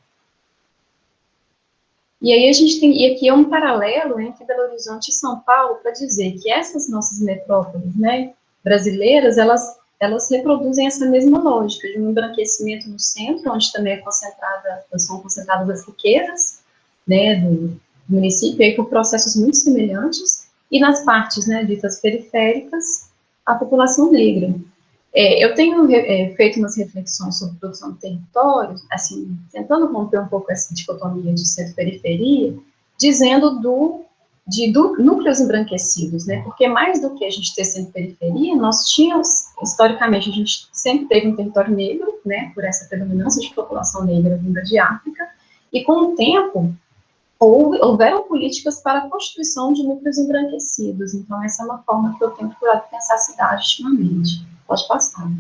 E aí a gente tem, e aqui é um paralelo entre Belo Horizonte e São Paulo para dizer que essas nossas metrópoles, né, brasileiras, elas reproduzem essa mesma lógica de um embranquecimento no centro, onde também são concentradas as riquezas, né, do município, aí por processos muito semelhantes, e nas partes, né, ditas periféricas, a população negra. Eu tenho feito umas reflexões sobre produção de território, assim, tentando romper um pouco essa dicotomia de centro-periferia, dizendo de núcleos embranquecidos, né, porque mais do que a gente ter centro-periferia, nós tínhamos, historicamente, a gente sempre teve um território negro, né, por essa predominância de população negra vinda de África, e com o tempo, houveram políticas para a constituição de núcleos embranquecidos. Então, essa é uma forma que eu tenho procurado pensar a cidade ultimamente. Pode passar. Né?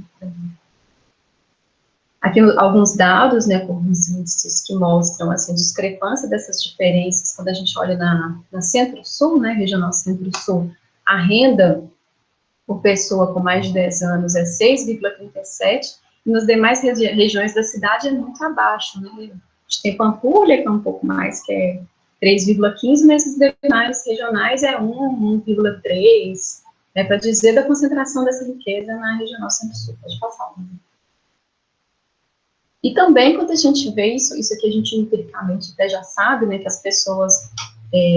Aqui alguns dados, né, alguns índices que mostram assim, a discrepância dessas diferenças quando a gente olha na Centro-Sul, né, regional Centro-Sul, a renda por pessoa com mais de 10 anos é 6,37, e nas demais regiões da cidade é muito abaixo, né? A gente tem Pampulha, que é um pouco mais, que é 3,15, mas esses demais regionais é 1,3, né, para dizer da concentração dessa riqueza na regional Centro-Sul. Pode passar. Né? E também, quando a gente vê isso aqui a gente empiricamente até já sabe, né, que as pessoas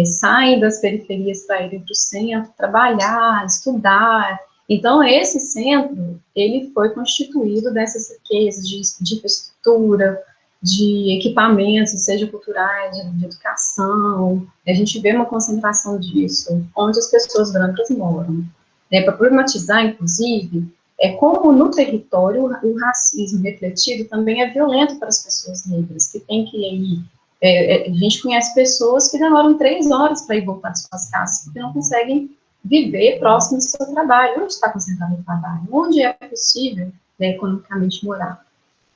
saem das periferias para irem para o centro, trabalhar, estudar, Então, esse centro, ele foi constituído dessas riquezas de infraestrutura, de equipamentos, seja culturais, de educação. A gente vê uma concentração disso, onde as pessoas brancas moram. Para problematizar, inclusive, como no território o racismo refletido também é violento para as pessoas negras, que tem que ir. A gente conhece pessoas que demoram 3 horas para ir voltar de suas casas, porque não conseguem viver próximo do seu trabalho. Onde está concentrado o trabalho? Onde é possível, né, economicamente morar?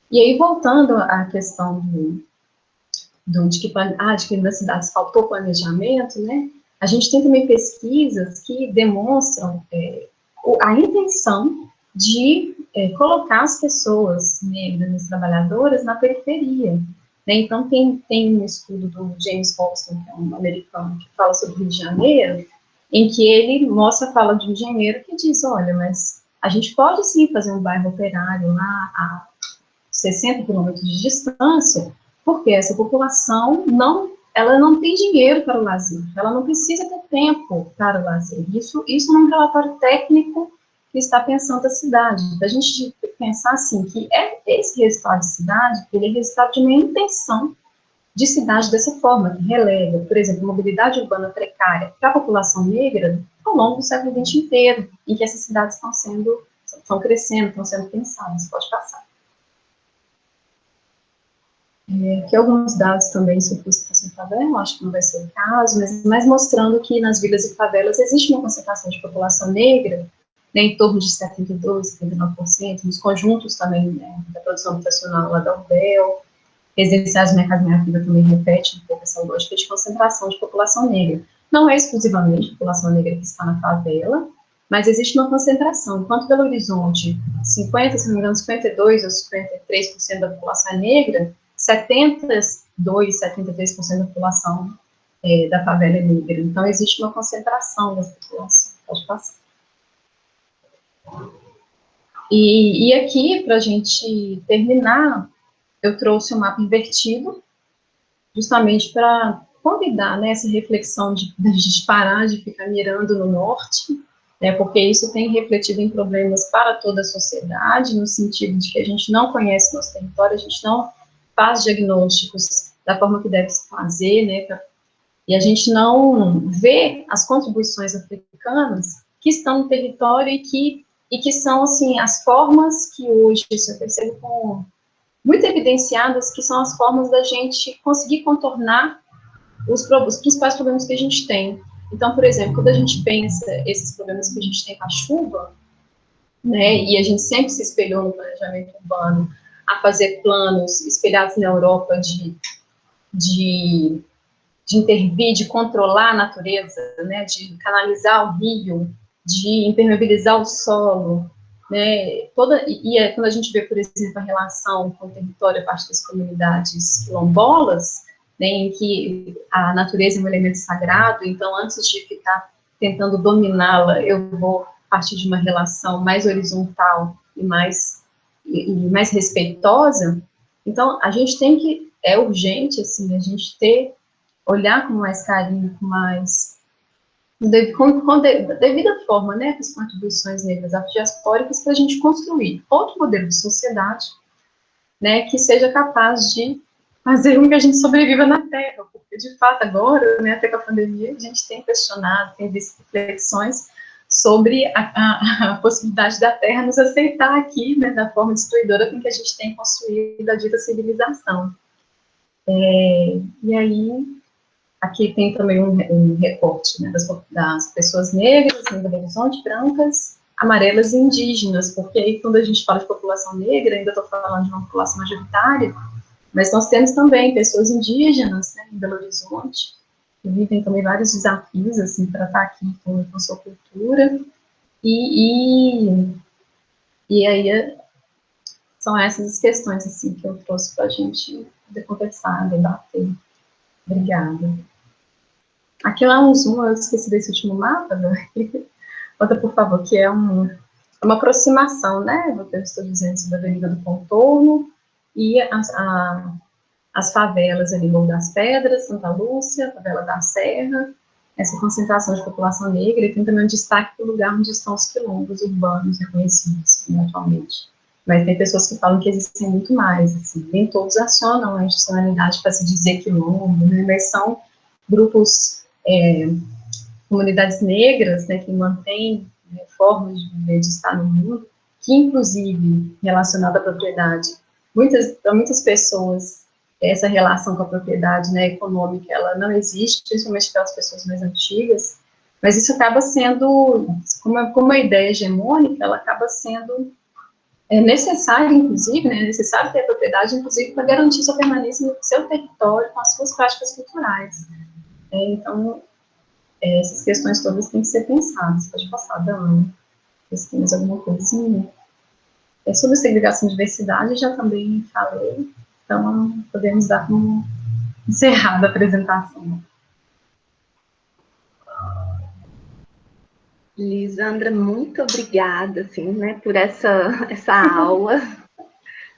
E aí, voltando à questão de que nas cidades faltou planejamento, né, a gente tem também pesquisas que demonstram a intenção de colocar as pessoas negras e trabalhadoras na periferia. Né? Então, tem um estudo do James Boston, que é um americano, que fala sobre o Rio de Janeiro, em que ele mostra a fala de um engenheiro que diz, olha, mas a gente pode sim fazer um bairro operário lá a 60 quilômetros de distância, porque essa população ela não tem dinheiro para o lazer, ela não precisa ter tempo para o lazer. Isso num relatório técnico que está pensando a cidade. A gente pensar assim, que esse resultado de cidade, ele é resultado de uma intenção de cidade dessa forma, que relega, por exemplo, mobilidade urbana precária para a população negra ao longo do século XX inteiro, em que essas cidades estão crescendo, estão sendo pensadas. Pode passar. Aqui alguns dados também sobre concentração de favela, acho que não vai ser o caso, mas mostrando que nas vilas e favelas existe uma concentração de população negra, né, em torno de 72%, 79%, nos conjuntos também, né, da produção habitacional lá da UBEL, residenciais do Minha Casa Minha Vida também repete um pouco essa lógica de concentração de população negra. Não é exclusivamente a população negra que está na favela, mas existe uma concentração. Enquanto Belo Horizonte, 50, se não me engano, 52% ou 53% da população é negra, 72%, 73% da população da favela é negra. Então, existe uma concentração dessa população. Pode passar. E aqui, para a gente terminar, eu trouxe um mapa invertido, justamente para convidar, né, essa reflexão de a gente parar de ficar mirando no norte, né, porque isso tem refletido em problemas para toda a sociedade, no sentido de que a gente não conhece nosso território, a gente não faz diagnósticos da forma que deve se fazer, né, e a gente não vê as contribuições africanas que estão no território e que são, assim, as formas que hoje, isso eu percebo com muito evidenciadas, que são as formas da gente conseguir contornar os principais problemas que a gente tem. Então, por exemplo, quando a gente pensa esses problemas que a gente tem com a chuva, né, e a gente sempre se espelhou no planejamento urbano a fazer planos espelhados na Europa de intervir, de controlar a natureza, né, de canalizar o rio, de impermeabilizar o solo, né, quando a gente vê, por exemplo, a relação com o território a partir das comunidades quilombolas, né, em que a natureza é um elemento sagrado, então, antes de ficar tentando dominá-la, eu vou partir de uma relação mais horizontal e mais respeitosa. Então, a gente tem que, é urgente, assim, a gente olhar com mais carinho, com mais com devida forma, né, as contribuições negras afrodiaspóricas para a gente construir outro modelo de sociedade, né, que seja capaz de fazer com que a gente sobreviva na Terra, porque, de fato, agora, né, até com a pandemia, a gente tem questionado, tem visto reflexões sobre a possibilidade da Terra nos aceitar aqui, né, da forma destruidora com que a gente tem construído a dita civilização. E aí, aqui tem também um recorte, né, das pessoas negras, em Belo Horizonte, brancas, amarelas e indígenas, porque aí quando a gente fala de população negra, ainda estou falando de uma população majoritária, mas nós temos também pessoas indígenas, né, em Belo Horizonte, que vivem também vários desafios, assim, para estar aqui com sua cultura, e aí são essas as questões, assim, que eu trouxe para a gente poder conversar, debater. Obrigada. Aqui lá um zoom, eu esqueci desse último mapa, né? Outra, por favor, que é uma aproximação, né, do que eu estou dizendo sobre a Avenida do Contorno e as favelas ali, Morro das Pedras, Santa Lúcia, Favela da Serra, essa concentração de população negra, e tem também um destaque do lugar onde estão os quilombos urbanos reconhecidos, né, atualmente. Mas tem pessoas que falam que existem muito mais, assim, nem todos acionam a institucionalidade para se dizer quilombo, né, mas são grupos, comunidades negras, né, que mantêm, né, formas de viver, de estar no mundo, que inclusive, relacionada à propriedade, para muitas pessoas, essa relação com a propriedade, né, econômica, ela não existe, principalmente para as pessoas mais antigas, mas isso acaba sendo, como uma ideia hegemônica, ela acaba sendo necessário, inclusive, né, é necessário ter a propriedade, inclusive, para garantir sua permanência no seu território com as suas práticas culturais. Então, essas questões todas têm que ser pensadas. Pode passar, Dani. Se tem mais alguma coisinha. Sobre segregação e diversidade, já também falei, então podemos dar como encerrada a apresentação. Lisandra, muito obrigada, assim, né, por essa aula.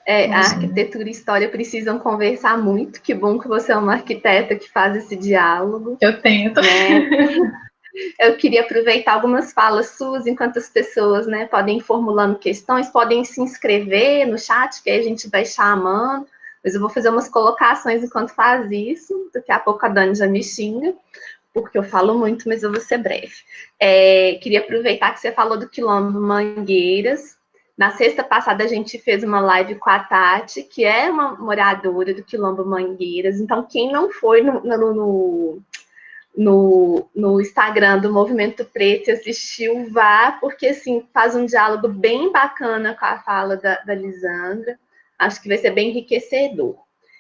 A arquitetura e a história precisam conversar muito. Que bom que você é uma arquiteta que faz esse diálogo. Eu tento. Né? Eu queria aproveitar algumas falas suas, enquanto as pessoas, né, podem ir formulando questões, podem se inscrever no chat, que aí a gente vai chamando. Mas eu vou fazer umas colocações enquanto faz isso. Daqui a pouco a Dani já me xinga, porque eu falo muito, mas eu vou ser breve. Queria aproveitar que você falou do Quilombo Mangueiras. Na sexta passada, a gente fez uma live com a Tati, que é uma moradora do Quilombo Mangueiras. Então, quem não foi no Instagram do Movimento Preto e assistiu, vá, porque, assim, faz um diálogo bem bacana com a fala da Lisandra. Acho que vai ser bem enriquecedor.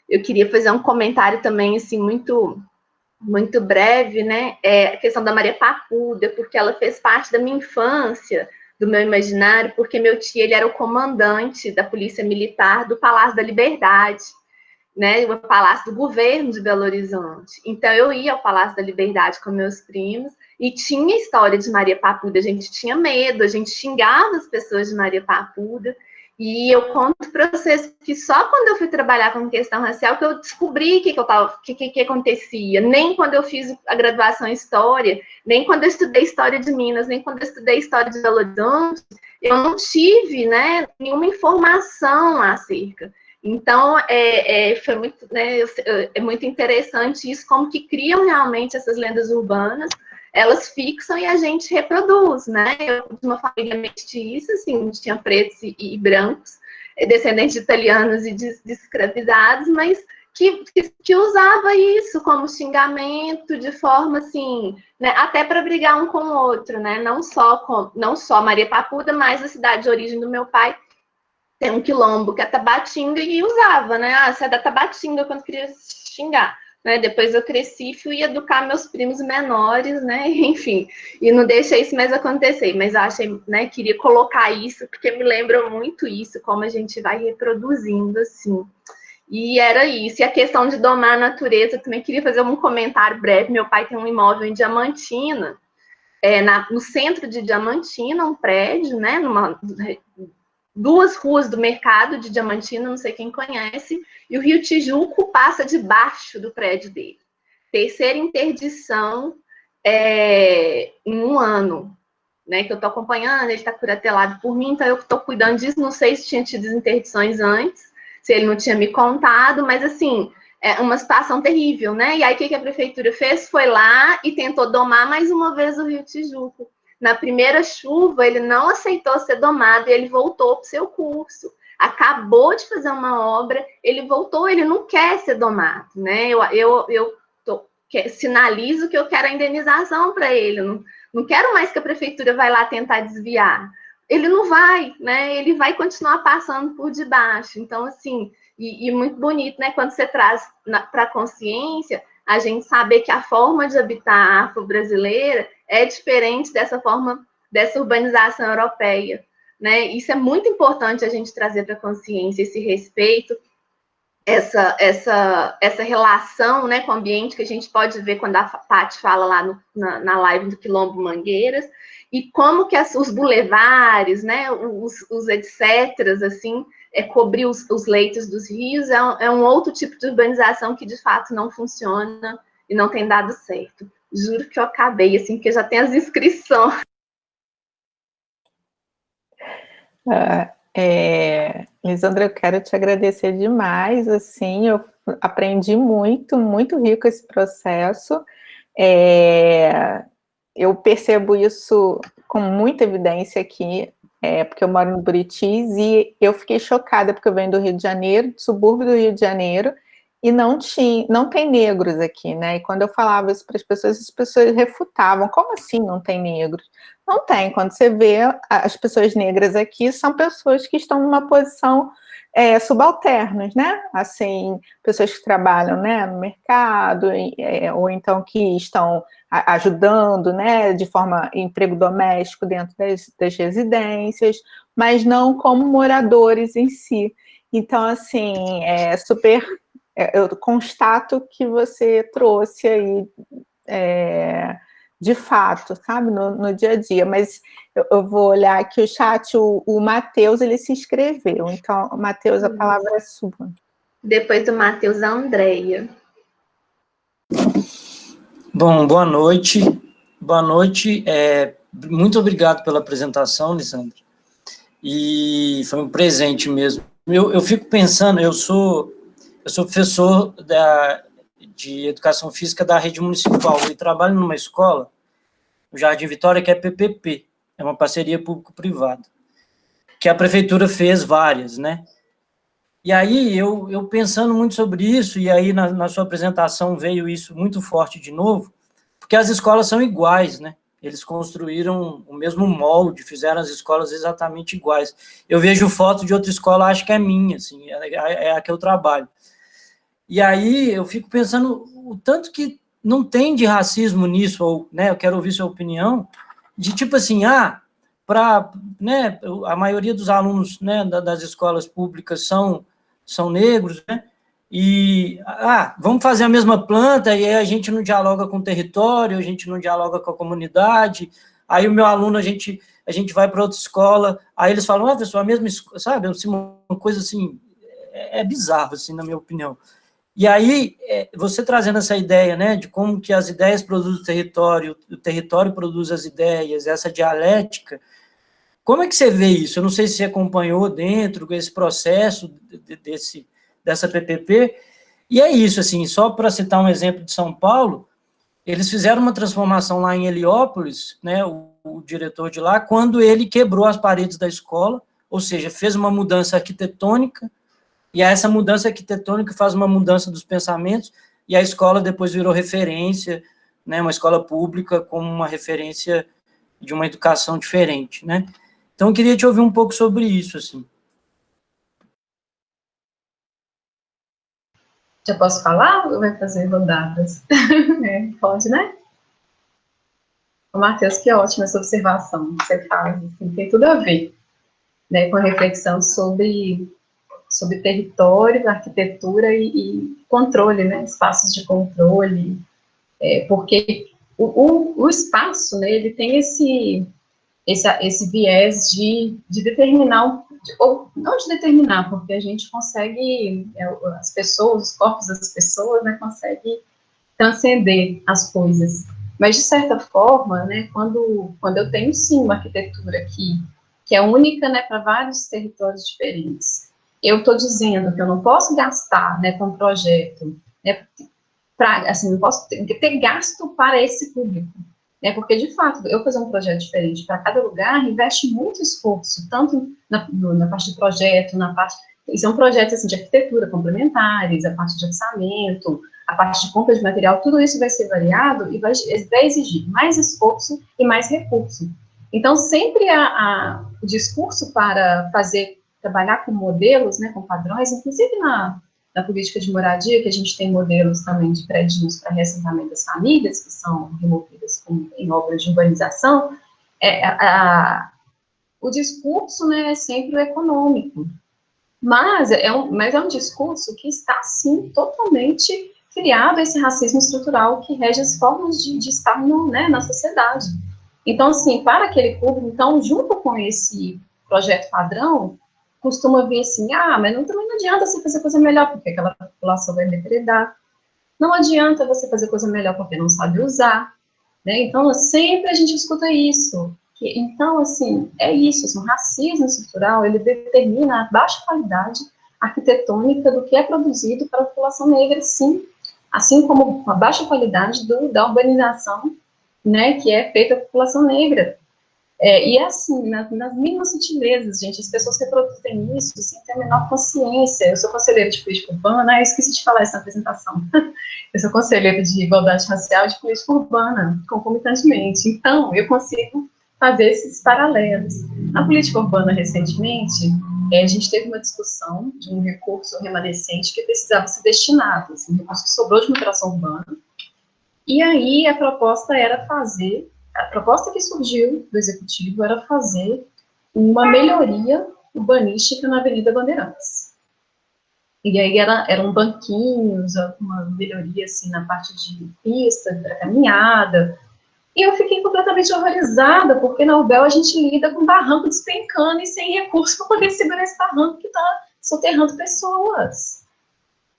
Eu queria fazer um comentário também, assim, muito breve, né? A questão da Maria Papuda, porque ela fez parte da minha infância, do meu imaginário, porque meu tio, ele era o comandante da Polícia Militar do Palácio da Liberdade, né? O Palácio do Governo de Belo Horizonte. Então, eu ia ao Palácio da Liberdade com meus primos e tinha história de Maria Papuda. A gente tinha medo, a gente xingava as pessoas de Maria Papuda. E eu conto para vocês que só quando eu fui trabalhar com questão racial que eu descobri que acontecia. Nem quando eu fiz a graduação em História, nem quando eu estudei História de Minas, nem quando eu estudei História de Belo Horizonte, eu não tive, né, nenhuma informação acerca. Então, foi muito, né, é muito interessante isso, como que criam realmente essas lendas urbanas, elas fixam e a gente reproduz, né? Eu, de uma família mestiça, assim, tinha pretos e brancos, descendentes de italianos e de escravizados, mas que usava isso como xingamento de forma, assim, né, até para brigar um com o outro, né? Não só Maria Papuda, mas a cidade de origem do meu pai, tem um quilombo que é Tabatinga e usava, né? Você é da Tabatinga quando queria xingar. Né? Depois eu cresci e fui educar meus primos menores, né? Enfim, e não deixei isso mais acontecer, mas eu achei, né? Queria colocar isso, porque me lembra muito isso, como a gente vai reproduzindo, assim. E era isso. E a questão de domar a natureza, eu também queria fazer um comentário breve. Meu pai tem um imóvel em Diamantina, no centro de Diamantina, um prédio, né? Duas ruas do mercado de Diamantina, não sei quem conhece, e o Rio Tijuco passa debaixo do prédio dele. Terceira interdição em um ano, né, que eu estou acompanhando, ele está curatelado por mim, então eu estou cuidando disso, não sei se tinha tido interdições antes, se ele não tinha me contado, mas assim, é uma situação terrível, né? E aí o que a prefeitura fez? Foi lá e tentou domar mais uma vez o Rio Tijuco. Na primeira chuva, ele não aceitou ser domado e ele voltou para o seu curso. Acabou de fazer uma obra, ele voltou, ele não quer ser domado, né? Eu sinalizo que eu quero a indenização para ele, não quero mais que a prefeitura vai lá tentar desviar. Ele não vai, né? Ele vai continuar passando por debaixo. Então, assim, e muito bonito, né? Quando você traz para a consciência, a gente saber que a forma de habitar afro-brasileira é diferente dessa forma, dessa urbanização europeia, né? Isso é muito importante a gente trazer para a consciência, esse respeito, essa relação, né, com o ambiente, que a gente pode ver quando a Tati fala lá na live do Quilombo Mangueiras, e como que os bulevares, né, os etc., assim, cobrir os leitos dos rios, é um outro tipo de urbanização que, de fato, não funciona e não tem dado certo. Juro que eu acabei, assim, porque já tem as inscrições. Lisandra, eu quero te agradecer demais, assim, eu aprendi muito, muito rico esse processo. Eu percebo isso com muita evidência aqui, porque eu moro no Buritis, e eu fiquei chocada, porque eu venho do Rio de Janeiro, do subúrbio do Rio de Janeiro, e não tem negros aqui, né? E quando eu falava isso para as pessoas refutavam, como assim não tem negros? Não tem, quando você vê as pessoas negras aqui, são pessoas que estão numa posição subalternas, né? Assim, pessoas que trabalham, né, no mercado, ou então que estão ajudando, né, de forma emprego doméstico dentro das residências, mas não como moradores em si. Então, assim, eu constato que você trouxe aí, de fato, sabe, no dia a dia, mas eu vou olhar aqui o chat, o Matheus, ele se inscreveu, então, Matheus, a palavra é sua. Depois do Matheus, a Andréia. Bom, boa noite. Boa noite. Muito obrigado pela apresentação, Lisandra. E foi um presente mesmo. Eu fico pensando, eu sou professor de Educação Física da rede municipal e trabalho numa escola, no Jardim Vitória, que é PPP, é uma parceria público-privada, que a prefeitura fez várias, né? E aí, eu pensando muito sobre isso, e aí na sua apresentação veio isso muito forte de novo, porque as escolas são iguais, né? Eles construíram o mesmo molde, fizeram as escolas exatamente iguais. Eu vejo foto de outra escola, acho que é minha, assim, é a que eu trabalho. E aí eu fico pensando o tanto que não tem de racismo nisso, ou, né, eu quero ouvir sua opinião, de tipo assim, né, a maioria dos alunos, né, das escolas públicas são negros, né, e, vamos fazer a mesma planta, e aí a gente não dialoga com o território, a gente não dialoga com a comunidade, aí o meu aluno, a gente vai para outra escola, aí eles falam, professor, a mesma escola, sabe, uma coisa assim, bizarro, assim, na minha opinião. E aí, você trazendo essa ideia, né, de como que as ideias produzem o território produz as ideias, essa dialética, como é que você vê isso? Eu não sei se você acompanhou dentro desse processo, dessa PPP, e é isso, assim, só para citar um exemplo de São Paulo, eles fizeram uma transformação lá em Heliópolis, né, o diretor de lá, quando ele quebrou as paredes da escola, ou seja, fez uma mudança arquitetônica, e essa mudança arquitetônica faz uma mudança dos pensamentos, e a escola depois virou referência, né, uma escola pública como uma referência de uma educação diferente, né? Então, eu queria te ouvir um pouco sobre isso, assim. Já posso falar ou vai fazer rodadas? Pode, né? Ô, Matheus, que ótima essa observação que você faz, assim, tem tudo a ver, né, com a reflexão sobre território, arquitetura e controle, né, espaços de controle, porque o espaço, né, ele tem esse viés de determinar, ou não de determinar, porque a gente consegue, as pessoas, os corpos das pessoas, né, conseguem transcender as coisas. Mas, de certa forma, né, quando eu tenho, sim, uma arquitetura que é única, né, para vários territórios diferentes, eu estou dizendo que eu não posso gastar, né, com um projeto, né, assim, não posso ter gasto para esse público, né, porque, de fato, eu fazer um projeto diferente para cada lugar investe muito esforço, tanto na parte de projeto, na parte... E são projetos, assim, de arquitetura complementares, a parte de orçamento, a parte de compra de material, tudo isso vai ser variado e vai exigir mais esforço e mais recurso. Então, sempre o discurso para trabalhar com modelos, né, com padrões, inclusive na política de moradia, que a gente tem modelos também de prédios para reassentamento das famílias, que são removidas em obras de urbanização, o discurso, né, é sempre o econômico. Mas é um discurso que está, sim, totalmente criado esse racismo estrutural que rege as formas de estar na sociedade. Então, assim, para aquele público, então, junto com esse projeto padrão, costuma vir assim, mas também não adianta você fazer coisa melhor, porque aquela população vai depredar. Não adianta você fazer coisa melhor porque não sabe usar. né? Então, sempre a gente escuta isso. Então, assim, é isso, assim, o racismo estrutural, ele determina a baixa qualidade arquitetônica do que é produzido para a população negra, sim, assim como a baixa qualidade da urbanização, né, que é feita para a população negra. E é assim, nas mínimas sutilezas, gente, as pessoas reproduzem isso sem ter a menor consciência. Eu sou conselheira de política urbana, eu esqueci de falar isso na apresentação. Eu sou conselheira de igualdade racial e de política urbana, concomitantemente. Então, eu consigo fazer esses paralelos. Na política urbana, recentemente, a gente teve uma discussão de um recurso remanescente que precisava ser destinado, assim, um recurso que sobrou de uma operação urbana, e aí a proposta que surgiu do executivo era fazer uma melhoria urbanística na Avenida Bandeirantes. E aí eram banquinhos, uma melhoria assim na parte de pista, para caminhada. E eu fiquei completamente horrorizada, porque na UBEL a gente lida com barranco despencando e sem recurso para poder segurar esse barranco que está soterrando pessoas.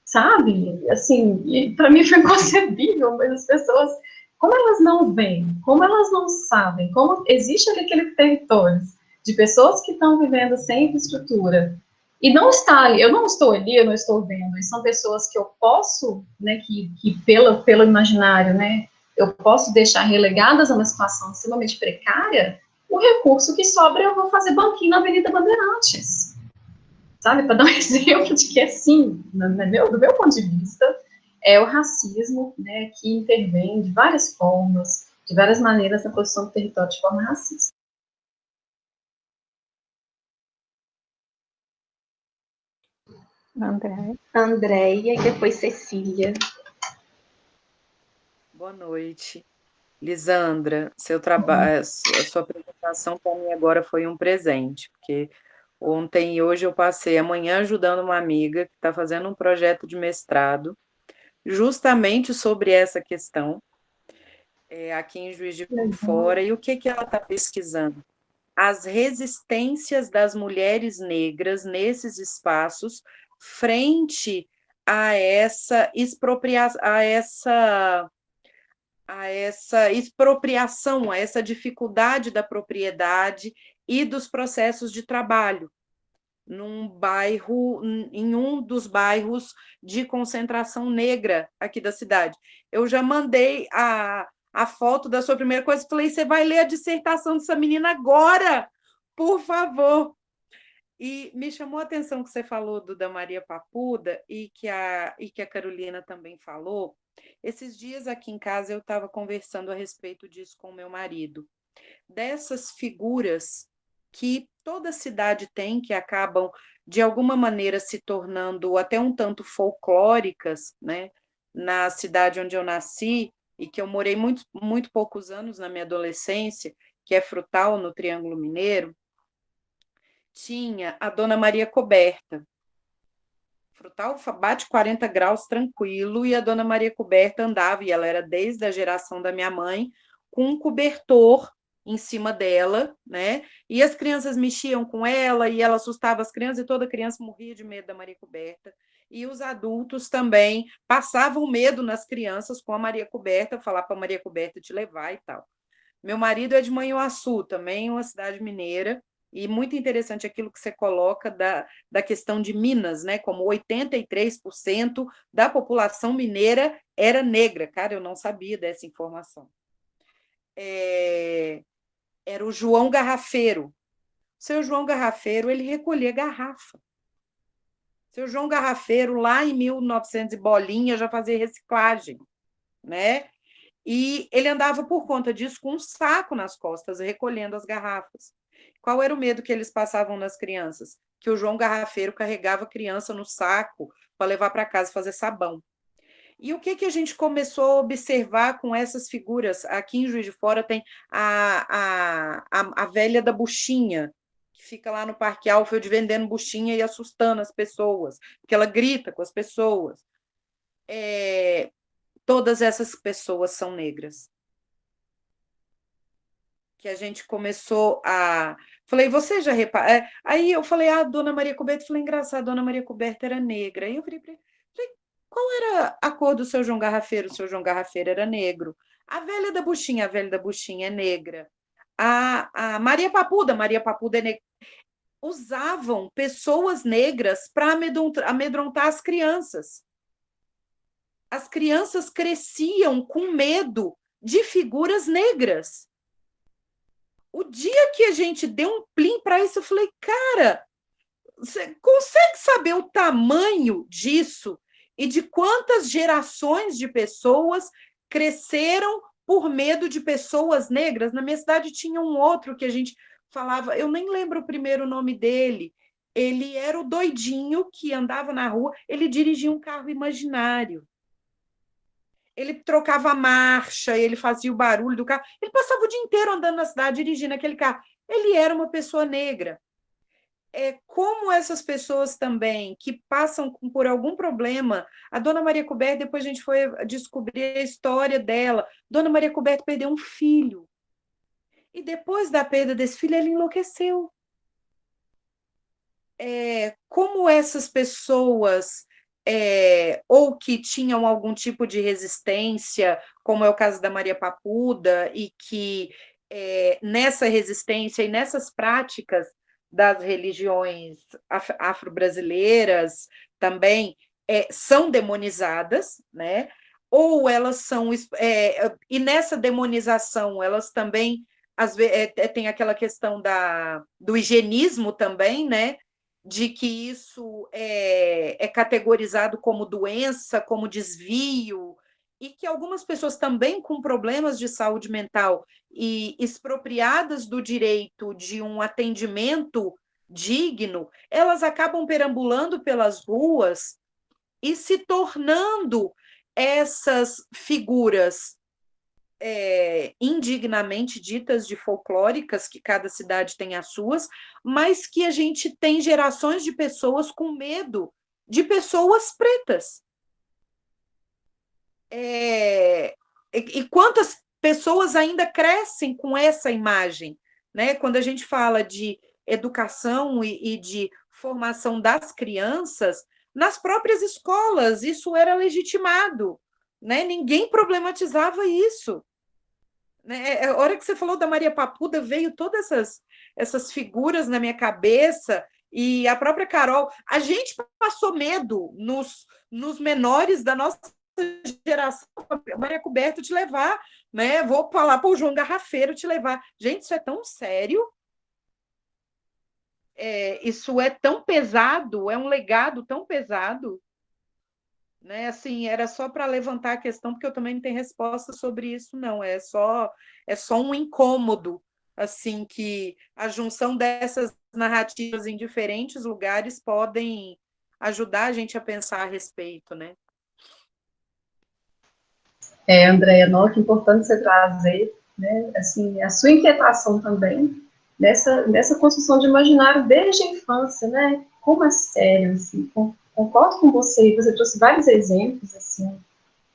Sabe? Assim, para mim foi inconcebível, mas as pessoas, como elas não veem, como elas não sabem, como existe ali aquele território de pessoas que estão vivendo sem infraestrutura, e não está ali, eu não estou ali, eu não estou vendo, e são pessoas que eu posso, né, que pelo imaginário, né, eu posso deixar relegadas a uma situação extremamente precária, o recurso que sobra eu vou fazer banquinho na Avenida Bandeirantes. Sabe, para dar um exemplo de que, assim, do meu ponto de vista, é o racismo, né, que intervém de várias formas, de várias maneiras na posição do território de forma racista. Andréia e depois Cecília. Boa noite. Lisandra, seu trabalho, a sua apresentação para mim agora foi um presente, porque ontem e hoje eu passei a manhã ajudando uma amiga que está fazendo um projeto de mestrado justamente sobre essa questão, aqui em Juiz de Fora, e o que ela está pesquisando? As resistências das mulheres negras nesses espaços frente a essa expropriação, a essa dificuldade da propriedade e dos processos de trabalho em um dos bairros de concentração negra aqui da cidade. Eu já mandei a foto da sua primeira coisa, falei, você vai ler a dissertação dessa menina agora, por favor. E me chamou a atenção que você falou da Maria Papuda e que a Carolina também falou. Esses dias aqui em casa eu estava conversando a respeito disso com o meu marido, dessas figuras que toda cidade tem, que acabam, de alguma maneira, se tornando até um tanto folclóricas, né? Na cidade onde eu nasci, e que eu morei muito, muito poucos anos na minha adolescência, que é Frutal, no Triângulo Mineiro, tinha a Dona Maria Coberta. Frutal bate 40 graus tranquilo, e a Dona Maria Coberta andava, e ela era desde a geração da minha mãe, com um cobertor em cima dela, né? E as crianças mexiam com ela, e ela assustava as crianças, e toda criança morria de medo da Maria Coberta. E os adultos também passavam medo nas crianças com a Maria Coberta, falar para a Maria Coberta te levar e tal. Meu marido é de Manhuaçu, também uma cidade mineira, e muito interessante aquilo que você coloca da questão de Minas, né? Como 83% da população mineira era negra. Cara, eu não sabia dessa informação. Era o João Garrafeiro. O seu João Garrafeiro, ele recolhia garrafa. Seu João Garrafeiro, lá em 1900 e bolinha, já fazia reciclagem, né? E ele andava por conta disso com um saco nas costas, recolhendo as garrafas. Qual era o medo que eles passavam nas crianças? Que o João Garrafeiro carregava a criança no saco para levar para casa fazer sabão. E o que a gente começou a observar com essas figuras? Aqui em Juiz de Fora tem a velha da buchinha, que fica lá no Parque Alfred vendendo buchinha e assustando as pessoas, porque ela grita com as pessoas. Todas essas pessoas são negras. Que a gente começou a... Falei, você já reparou? Aí eu falei, Dona Maria Coberta. Falei, engraçado, Dona Maria Coberta era negra. Aí eu falei, qual era a cor do seu João Garrafeiro? O seu João Garrafeiro era negro. A velha da buchinha é negra. A Maria Papuda é negra. Usavam pessoas negras para amedrontar as crianças. As crianças cresciam com medo de figuras negras. O dia que a gente deu um plim para isso, eu falei, cara, você consegue saber o tamanho disso e de quantas gerações de pessoas cresceram por medo de pessoas negras? Na minha cidade tinha um outro que a gente falava, eu nem lembro o primeiro nome dele, ele era o doidinho que andava na rua, ele dirigia um carro imaginário. Ele trocava a marcha, ele fazia o barulho do carro, ele passava o dia inteiro andando na cidade, dirigindo aquele carro. Ele era uma pessoa negra. Como essas pessoas também que passam por algum problema, a Dona Maria Coberta, depois a gente foi descobrir a história dela. Dona Maria Coberta perdeu um filho. E depois da perda desse filho, ela enlouqueceu. Como essas pessoas, ou que tinham algum tipo de resistência, como é o caso da Maria Papuda, e que nessa resistência e nessas práticas das religiões afro-brasileiras também são demonizadas, né? Ou elas são... e nessa demonização, elas também tem aquela questão do higienismo também, né? De que isso é categorizado como doença, como desvio, e que algumas pessoas também com problemas de saúde mental e expropriadas do direito de um atendimento digno, elas acabam perambulando pelas ruas e se tornando essas figuras indignamente ditas de folclóricas, que cada cidade tem as suas, mas que a gente tem gerações de pessoas com medo de pessoas pretas. E quantas pessoas ainda crescem com essa imagem, né? Quando a gente fala de educação e de formação das crianças, nas próprias escolas, isso era legitimado, né? Ninguém problematizava isso. A hora que você falou da Maria Papuda, veio todas essas figuras na minha cabeça, e a própria Carol. A gente passou medo nos menores da nossa geração, a Maria Coberta te levar, né? Vou falar para o João Garrafeiro te levar. Gente, isso é tão sério, isso é tão pesado, é um legado tão pesado, né? Assim, era só para levantar a questão, porque eu também não tenho resposta sobre isso, não. É só um incômodo, assim, que a junção dessas narrativas em diferentes lugares podem ajudar a gente a pensar a respeito, né? Andréia, nossa, que importante você trazer, né, assim, a sua inquietação também dessa construção de imaginário desde a infância, né, como é sério, assim, concordo com você trouxe vários exemplos, assim,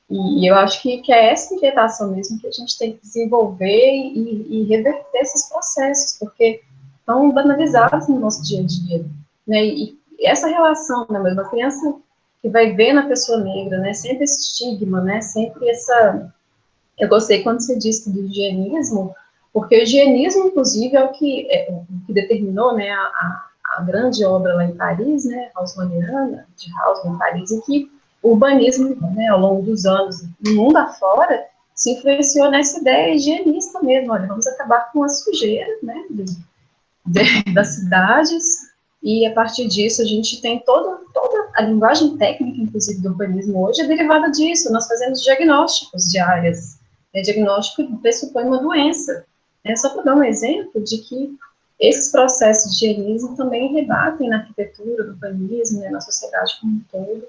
e eu acho que é essa inquietação mesmo que a gente tem que desenvolver e reverter esses processos, porque estão banalizados no nosso dia a dia, né, e essa relação, né, uma criança que vai ver na pessoa negra, né, sempre esse estigma, né, sempre essa... Eu gostei quando você disse do higienismo, porque o higienismo, inclusive, é o que determinou, né, a grande obra lá em Paris, né, Haussmanniana, de Haussmann em Paris, em que o urbanismo, né, ao longo dos anos, no mundo afora, se influenciou nessa ideia higienista mesmo, olha, vamos acabar com a sujeira, né, das cidades, e a partir disso a gente tem toda a linguagem técnica, inclusive, do urbanismo hoje é derivada disso. Nós fazemos diagnósticos de áreas, diagnóstico pressupõe uma doença. Só para dar um exemplo de que esses processos de higienismo também rebatem na arquitetura do urbanismo, né, na sociedade como um todo.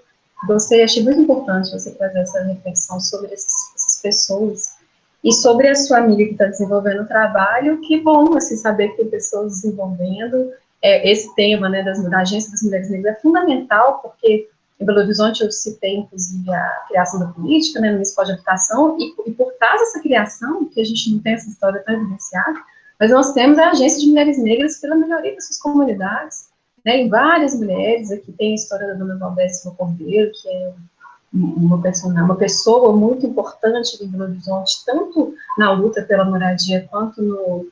Achei muito importante você trazer essa reflexão sobre essas pessoas e sobre a sua amiga que está desenvolvendo o trabalho. Que bom, assim, saber que tem pessoas desenvolvendo. Esse tema, né, da Agência das Mulheres Negras é fundamental, porque em Belo Horizonte eu citei, inclusive, a criação da política, né, no Municipal de Habitação, e por trás dessa criação, que a gente não tem essa história tão evidenciada, mas nós temos a Agência de Mulheres Negras pela melhoria das suas comunidades, né, e várias mulheres, aqui tem a história da Dona Valdécia Cordeiro, que é uma pessoa muito importante em Belo Horizonte, tanto na luta pela moradia, quanto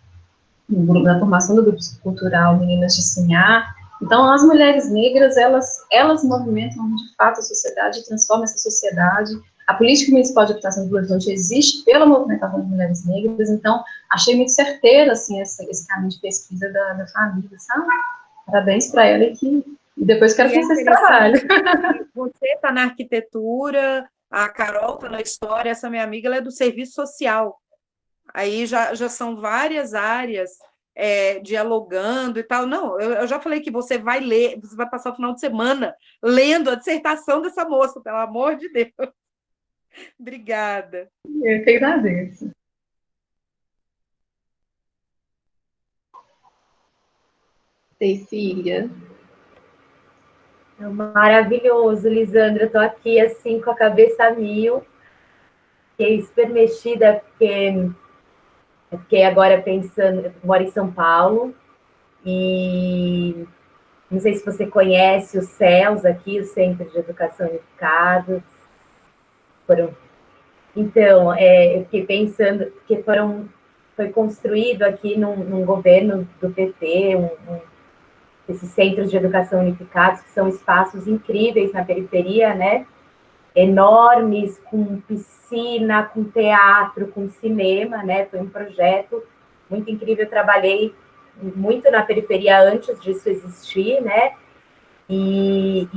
na formação do grupo cultural Meninas de Sinhá. Então, as mulheres negras, elas movimentam, de fato, a sociedade, transformam essa sociedade. A política municipal de habitação de Belo Horizonte existe pela movimentação de mulheres negras, então, achei muito certeiro, assim, esse caminho de pesquisa da família, sabe? Parabéns para ela e depois quero fazer esse trabalho. Você está na arquitetura, a Carol está na história, essa minha amiga ela é do serviço social. Aí já são várias áreas dialogando e tal. Não, eu já falei que você vai ler, você vai passar o final de semana lendo a dissertação dessa moça, pelo amor de Deus. Obrigada. Eu que agradeço. Cecília. Maravilhoso, Lisandra. Eu tô aqui assim com a cabeça a mil. Fiquei super mexida fiquei agora pensando, eu moro em São Paulo e não sei se você conhece o CELS aqui, o Centro de Educação Unificado. Então, eu fiquei pensando que foi construído aqui num governo do PT, esses centros de educação unificados, que são espaços incríveis na periferia, né? Enormes, com piscina, com teatro, com cinema, né? Foi um projeto muito incrível. Eu trabalhei muito na periferia antes disso existir, né? E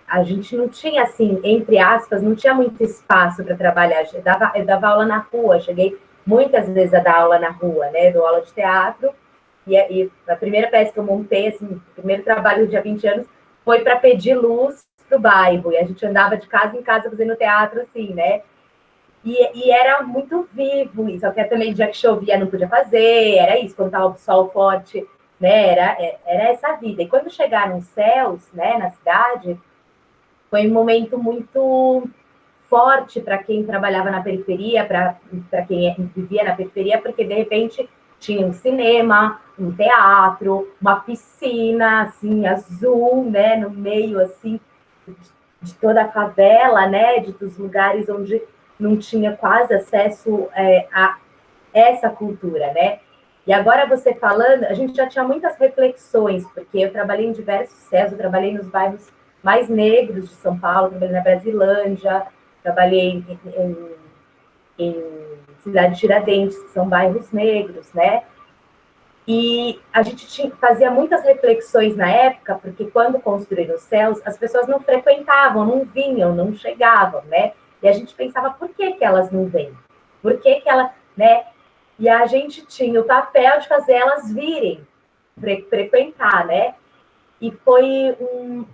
a gente não tinha, assim, entre aspas, não tinha muito espaço para trabalhar. Eu dava aula na rua, cheguei muitas vezes a dar aula na rua, né? Dou aula de teatro. E a primeira peça que eu montei, assim, o primeiro trabalho de há 20 anos, foi para pedir luz para o bairro. E a gente andava de casa em casa fazendo teatro, assim, né? E era muito vivo, só que também dia que chovia não podia fazer, era isso, quando estava o sol forte, né? Era essa vida. E quando chegaram os céus, né, na cidade, foi um momento muito forte para quem trabalhava na periferia, para quem vivia na periferia, porque de repente tinha um cinema, um teatro, uma piscina, assim, azul, né, no meio, assim, de toda a favela, né, dos lugares onde não tinha quase acesso a essa cultura, né. E agora você falando, a gente já tinha muitas reflexões, porque eu trabalhei em diversos céus, eu trabalhei nos bairros mais negros de São Paulo, trabalhei na Brasilândia, trabalhei em Cidade de Tiradentes, que são bairros negros, né? E a gente fazia muitas reflexões na época, porque quando construíram os céus, as pessoas não frequentavam, não vinham, não chegavam, né? E a gente pensava, por que elas não vêm? Por que elas, né? E a gente tinha o papel de fazer elas virem, frequentar, né? E foi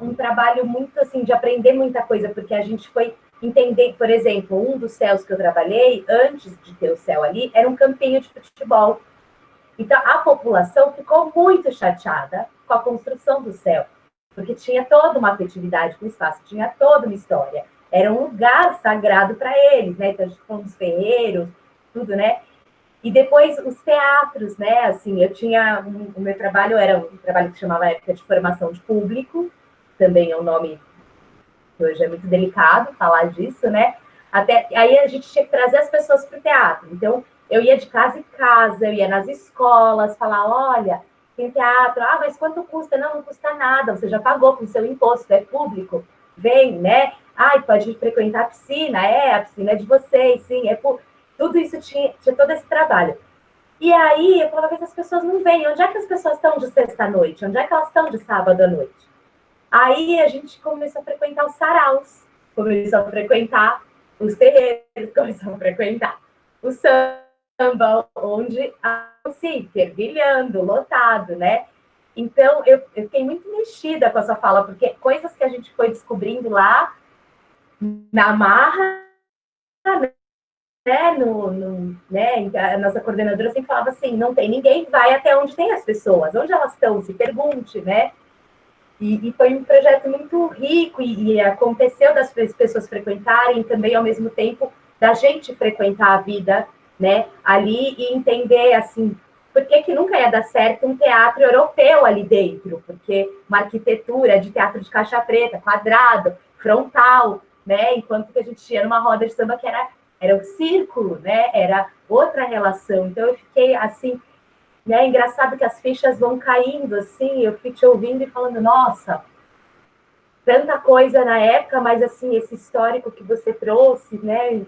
um trabalho muito, assim, de aprender muita coisa, porque a gente foi entender, por exemplo, um dos céus que eu trabalhei, antes de ter o céu ali, era um campinho de futebol. Então, a população ficou muito chateada com a construção do céu, porque tinha toda uma afetividade com o espaço, tinha toda uma história. Era um lugar sagrado para eles, né? Então, a gente falou dos ferreiros, tudo, né? E depois os teatros, né? Assim, eu tinha o meu trabalho era um trabalho que chamava época de formação de público, também é um nome que hoje é muito delicado falar disso, né? Aí a gente tinha que trazer as pessoas para o teatro. Então, eu ia de casa em casa, eu ia nas escolas, falar, olha, tem teatro, mas quanto custa? Não custa nada, você já pagou com o seu imposto, é público, vem, né? Pode frequentar a piscina, a piscina é de vocês, sim, tudo isso tinha todo esse trabalho. E aí, eu falava, as pessoas não vêm, onde é que as pessoas estão de sexta-noite? Onde é que elas estão de sábado à noite? Aí a gente começou a frequentar os saraus, começou a frequentar os terreiros, começou a frequentar o samba, onde, assim, fervilhando, lotado, né? Então, eu fiquei muito mexida com essa fala, porque coisas que a gente foi descobrindo lá, na marra, né, né, a nossa coordenadora sempre falava assim, não tem ninguém, vai até onde tem as pessoas, onde elas estão, se pergunte, né? E foi um projeto muito rico, e aconteceu das pessoas frequentarem, também, ao mesmo tempo, da gente frequentar a vida, né, ali, e entender, assim, por que nunca ia dar certo um teatro europeu ali dentro, porque uma arquitetura de teatro de caixa preta, quadrado, frontal, né? Enquanto que a gente ia numa roda de samba que era o círculo, né? Era outra relação. Então eu fiquei assim, né? Engraçado que as fichas vão caindo, assim, eu fico te ouvindo e falando, nossa, tanta coisa na época, mas assim, esse histórico que você trouxe, né?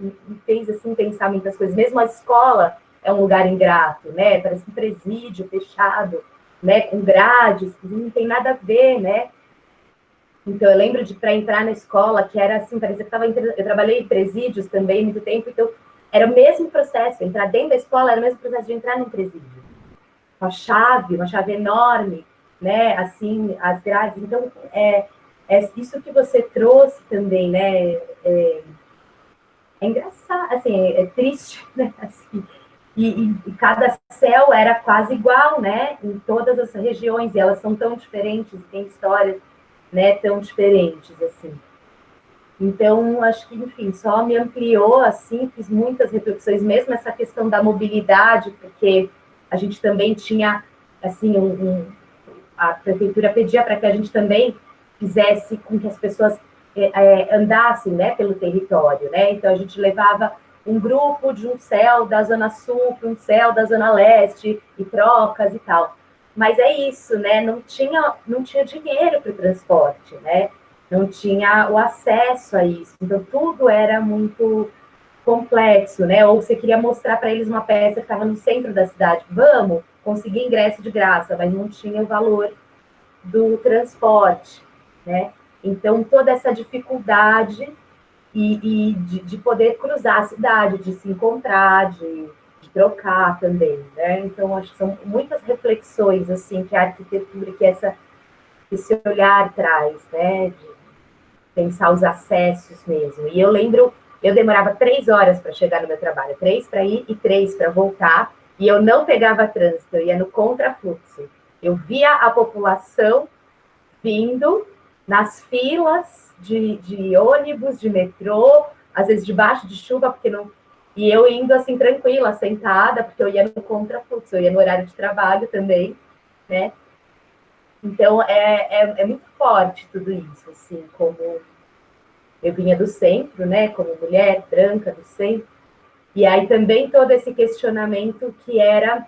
Me fez assim pensar muitas coisas. Mesmo a escola é um lugar ingrato, né? Parece um presídio fechado, né? Com grades, que não tem nada a ver, né? Então, eu lembro de para entrar na escola, que era assim, parecia que eu trabalhei em presídios também muito tempo, então era o mesmo processo, entrar dentro da escola era o mesmo processo de entrar num presídio. Uma chave enorme, né? Assim, as grades. Então, é isso que você trouxe também, né? É engraçado, assim, é triste, né? Assim, e cada céu era quase igual, né? Em todas as regiões, e elas são tão diferentes, têm histórias, né, tão diferentes, assim. Então, acho que, enfim, só me ampliou, assim, fiz muitas reflexões, mesmo essa questão da mobilidade, porque a gente também tinha, assim, a prefeitura pedia para que a gente também fizesse com que as pessoas andassem, né, pelo território, né? Então, a gente levava um grupo de um céu da Zona Sul para um céu da Zona Leste, e trocas e tal. Mas é isso, né? Não tinha dinheiro para o transporte, né? Não tinha o acesso a isso. Então, tudo era muito complexo, né? Ou você queria mostrar para eles uma peça que estava no centro da cidade. Vamos, conseguir ingresso de graça, mas não tinha o valor do transporte, né? Então, toda essa dificuldade e de poder cruzar a cidade, de se encontrar, de trocar também, né? Então, acho que são muitas reflexões, assim, que a arquitetura, que esse olhar traz, né? De pensar os acessos mesmo. E eu lembro, eu demorava 3 horas para chegar no meu trabalho, 3 para ir e 3 para voltar, e eu não pegava trânsito, eu ia no contrafluxo. Eu via a população vindo nas filas de ônibus, de metrô, às vezes debaixo de chuva, porque não. E eu indo assim, tranquila, sentada, porque eu ia no contrafluxo, eu ia no horário de trabalho também, né? Então, é muito forte tudo isso, assim, como eu vinha do centro, né, como mulher branca do centro, e aí também todo esse questionamento que era,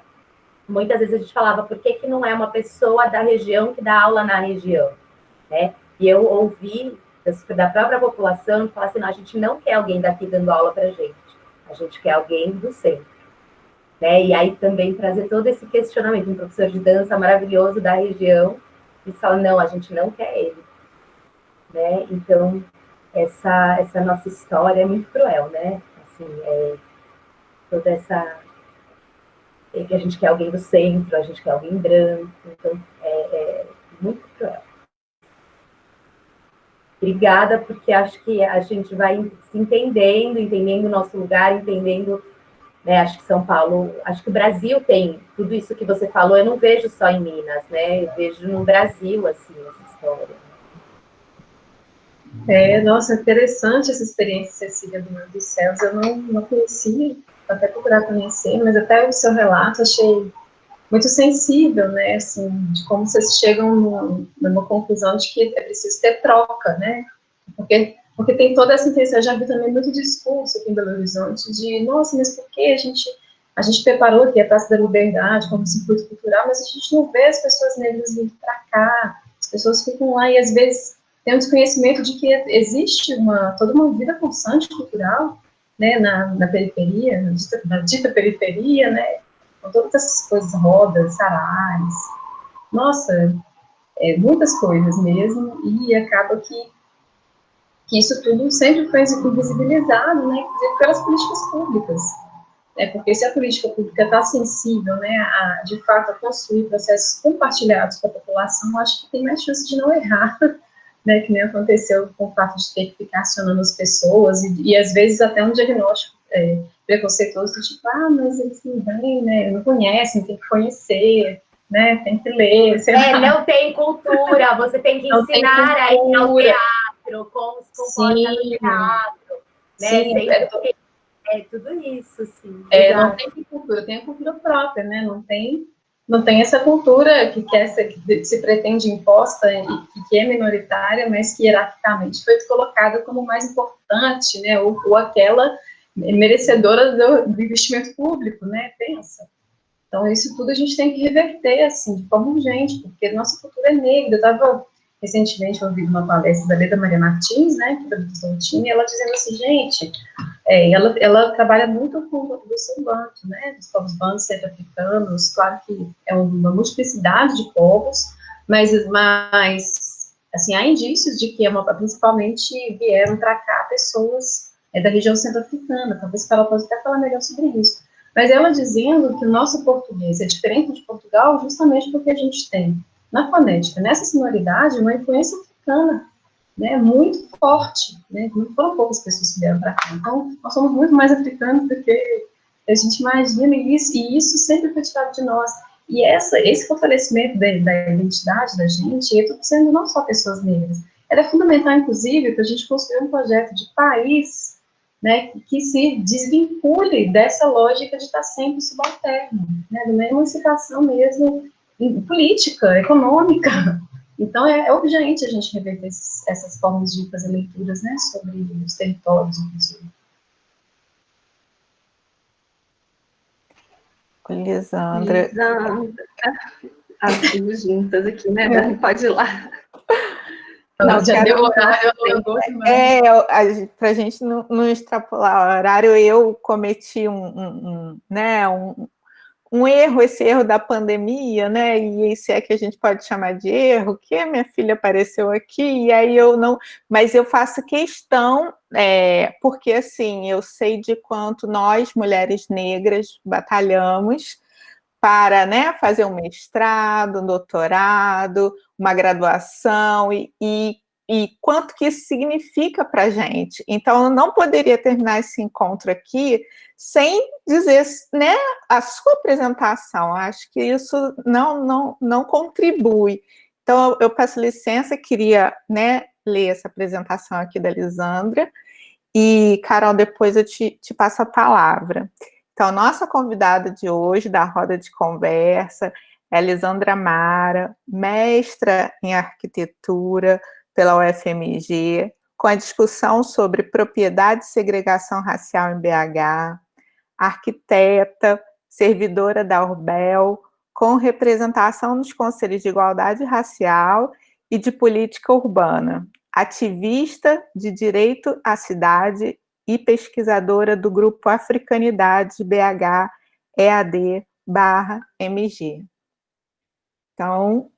muitas vezes a gente falava, por que não é uma pessoa da região que dá aula na região, né? E eu ouvi da própria população falar assim, não, a gente não quer alguém daqui dando aula para a gente quer alguém do centro, né? E aí também trazer todo esse questionamento, um professor de dança maravilhoso da região, e fala, não, a gente não quer ele, né? Então, essa nossa história é muito cruel, né? Assim, toda essa... que a gente quer alguém do centro, a gente quer alguém branco, então é muito cruel. Obrigada, porque acho que a gente vai se entendendo o nosso lugar, entendendo, né? Acho que São Paulo, acho que o Brasil tem tudo isso que você falou, eu não vejo só em Minas, né? Eu vejo no Brasil, assim, essa história. Nossa, interessante essa experiência, Cecília, dos céus. Eu não conhecia, até procurar conhecer, mas até o seu relato achei muito sensível, né, assim, de como vocês chegam numa conclusão de que é preciso ter troca, né, porque tem toda essa intenção. Eu já vi também muito discurso aqui em Belo Horizonte de, nossa, mas por que a gente preparou aqui a Praça da Liberdade como circuito cultural, mas a gente não vê as pessoas negras vindo para cá, as pessoas ficam lá e às vezes tem um desconhecimento de que existe toda uma vida pulsante cultural, né, na periferia, na dita periferia, né, com todas essas coisas, rodas, sarais, nossa, muitas coisas mesmo, e acaba que isso tudo sempre foi invisibilizado, né, inclusive pelas políticas públicas, né, porque se a política pública está sensível, né, de fato, a construir processos compartilhados com a população, acho que tem mais chance de não errar, né, que nem aconteceu com o fato de ter que ficar acionando as pessoas, e às vezes até um diagnóstico preconceituoso, do tipo, mas eles não vêm, né, não conhecem, tem que conhecer, né, tem que ler, sei lá. Não tem cultura, você tem que ensinar a ir ao teatro, como se comporta no teatro, né, Sim, tudo isso, sim. Não tem cultura, tem a cultura própria, né, não tem não tem essa cultura que se pretende imposta e que é minoritária, mas que hierarquicamente foi colocada como mais importante, né, ou aquela merecedora do investimento público, né, pensa. Então, isso tudo a gente tem que reverter, assim, de forma urgente, porque nossa cultura é negra. Eu estava recentemente ouvindo uma palestra da Leda Maria Martins, né, que é da Visontina, e ela dizendo assim, gente, ela trabalha muito com o banto, né, dos povos bantos centro-africanos, claro que é uma multiplicidade de povos, mas assim, há indícios de que principalmente vieram para cá pessoas da região centro-africana, talvez ela possa até falar melhor sobre isso. Mas ela dizendo que o nosso português é diferente de Portugal justamente porque a gente tem, na fonética, nessa sonoridade, uma influência africana, né, muito forte, né, não foram poucas pessoas que vieram para cá. Então, nós somos muito mais africanos do que a gente imagina, e isso sempre foi tirado de nós. E esse fortalecimento da identidade da gente, eu estou sendo não só pessoas negras, era fundamental, inclusive, para a gente construir um projeto de país, né, que se desvincule dessa lógica de estar sempre subalterno, né, de uma emancipação mesmo política, econômica. Então, é urgente a gente reverter essas formas de fazer leituras, né, sobre os territórios, inclusive. Lisandra. As duas juntas aqui, né, Dani? Pode ir lá. Não, já deu horário, para a gente não extrapolar o horário, eu cometi um erro, esse erro da pandemia, né? E se é que a gente pode chamar de erro, que a minha filha apareceu aqui, e aí eu não. Mas eu faço questão, porque assim, eu sei de quanto nós, mulheres negras, batalhamos para, né, fazer um mestrado, um doutorado, uma graduação, e quanto que isso significa para a gente. Então, eu não poderia terminar esse encontro aqui sem dizer, né, a sua apresentação. Acho que isso não contribui. Então, eu peço licença, queria, né, ler essa apresentação aqui da Lisandra, e, Carol, depois eu te passo a palavra. Então, nossa convidada de hoje, da roda de conversa, é a Lisandra Mara, mestra em arquitetura pela UFMG, com a discussão sobre propriedade e segregação racial em BH, arquiteta, servidora da Urbel, com representação nos conselhos de igualdade racial e de política urbana, ativista de direito à cidade e pesquisadora do grupo Africanidade BH EAD/MG. Então,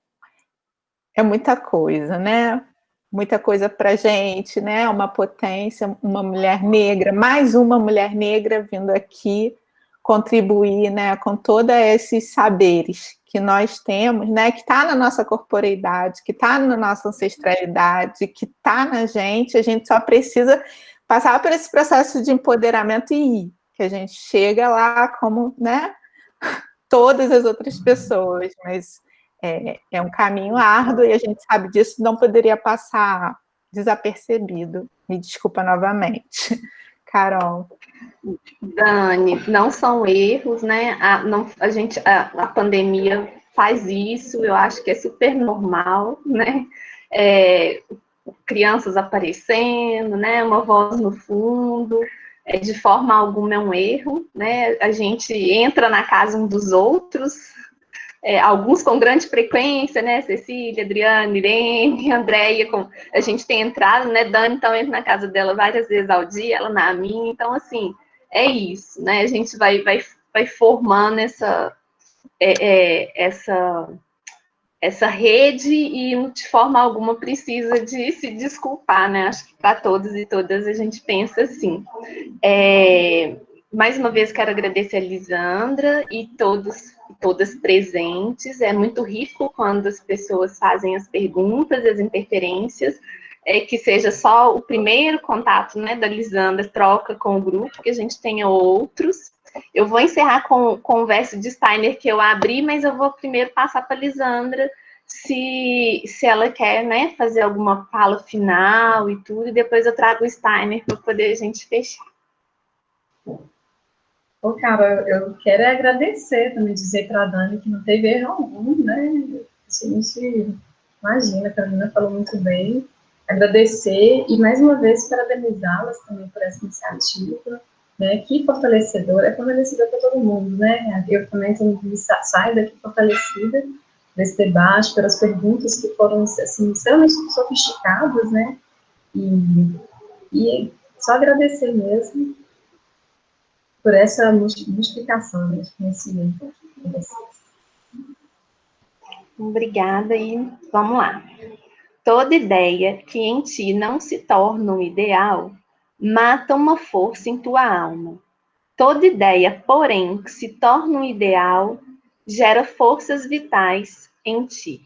é muita coisa, né? Muita coisa para a gente, né? Uma potência, uma mulher negra, mais uma mulher negra vindo aqui contribuir, né, com todos esses saberes que nós temos, né, que está na nossa corporeidade, que está na nossa ancestralidade, que está na gente, a gente só precisa passar por esse processo de empoderamento e ir, que a gente chega lá como, né, todas as outras pessoas, mas é um caminho árduo e a gente sabe disso, não poderia passar desapercebido. Me desculpa novamente. Carol. Dani, não são erros, né? A pandemia faz isso, eu acho que é super normal, né? Crianças aparecendo, né? Uma voz no fundo, de forma alguma é um erro, né? A gente entra na casa um dos outros, alguns com grande frequência, né? Cecília, Adriana, Irene, Andréia, a gente tem entrado, né? Dani, então, entra na casa dela várias vezes ao dia, ela na minha, então, assim, é isso, né? A gente vai formando essa rede e, de forma alguma, precisa de se desculpar, né? Acho que para todos e todas a gente pensa assim. Mais uma vez, quero agradecer a Lisandra e todas presentes. É muito rico quando as pessoas fazem as perguntas, as interferências, que seja só o primeiro contato, né, da Lisandra, troca com o grupo, que a gente tenha outros. Eu vou encerrar com o verso de Steiner que eu abri, mas eu vou primeiro passar para a Lisandra, se ela quer, né, fazer alguma fala final e tudo, e depois eu trago o Steiner para poder a gente fechar. Ô, cara, eu quero agradecer também, dizer para a Dani que não teve erro algum, né? A gente imagina, a Carolina falou muito bem. Agradecer e, mais uma vez, parabenizá-las também por essa iniciativa, né? Que fortalecedor, é fortalecedor para todo mundo, né? Eu também saio daqui fortalecida desse debate, pelas perguntas que foram, assim, extremamente sofisticadas, né? E só agradecer mesmo por essa multiplicação, né, de conhecimento. Obrigada e vamos lá. Toda ideia que em ti não se torna um ideal, mata uma força em tua alma. Toda ideia, porém, que se torna um ideal, gera forças vitais em ti.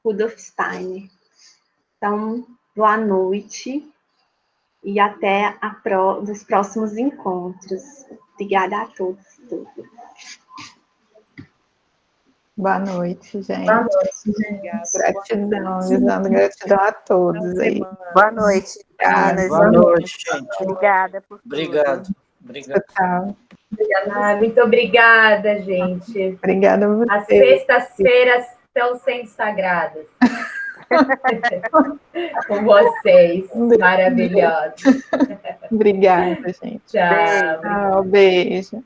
Rudolf Steiner. Então, boa noite e até os próximos encontros. Obrigada a todos. Boa noite, gente. Boa noite, gente. Gratidão, Lisandro, gratidão a todos aí. Boa noite, meninas. Boa noite, gente. Obrigada por tudo. Obrigado. Tchau. Muito obrigada, gente. Obrigada a você. As sextas-feiras estão sendo sagradas. Com vocês, maravilhosos. Obrigada, gente. Tchau. Tchau, beijo.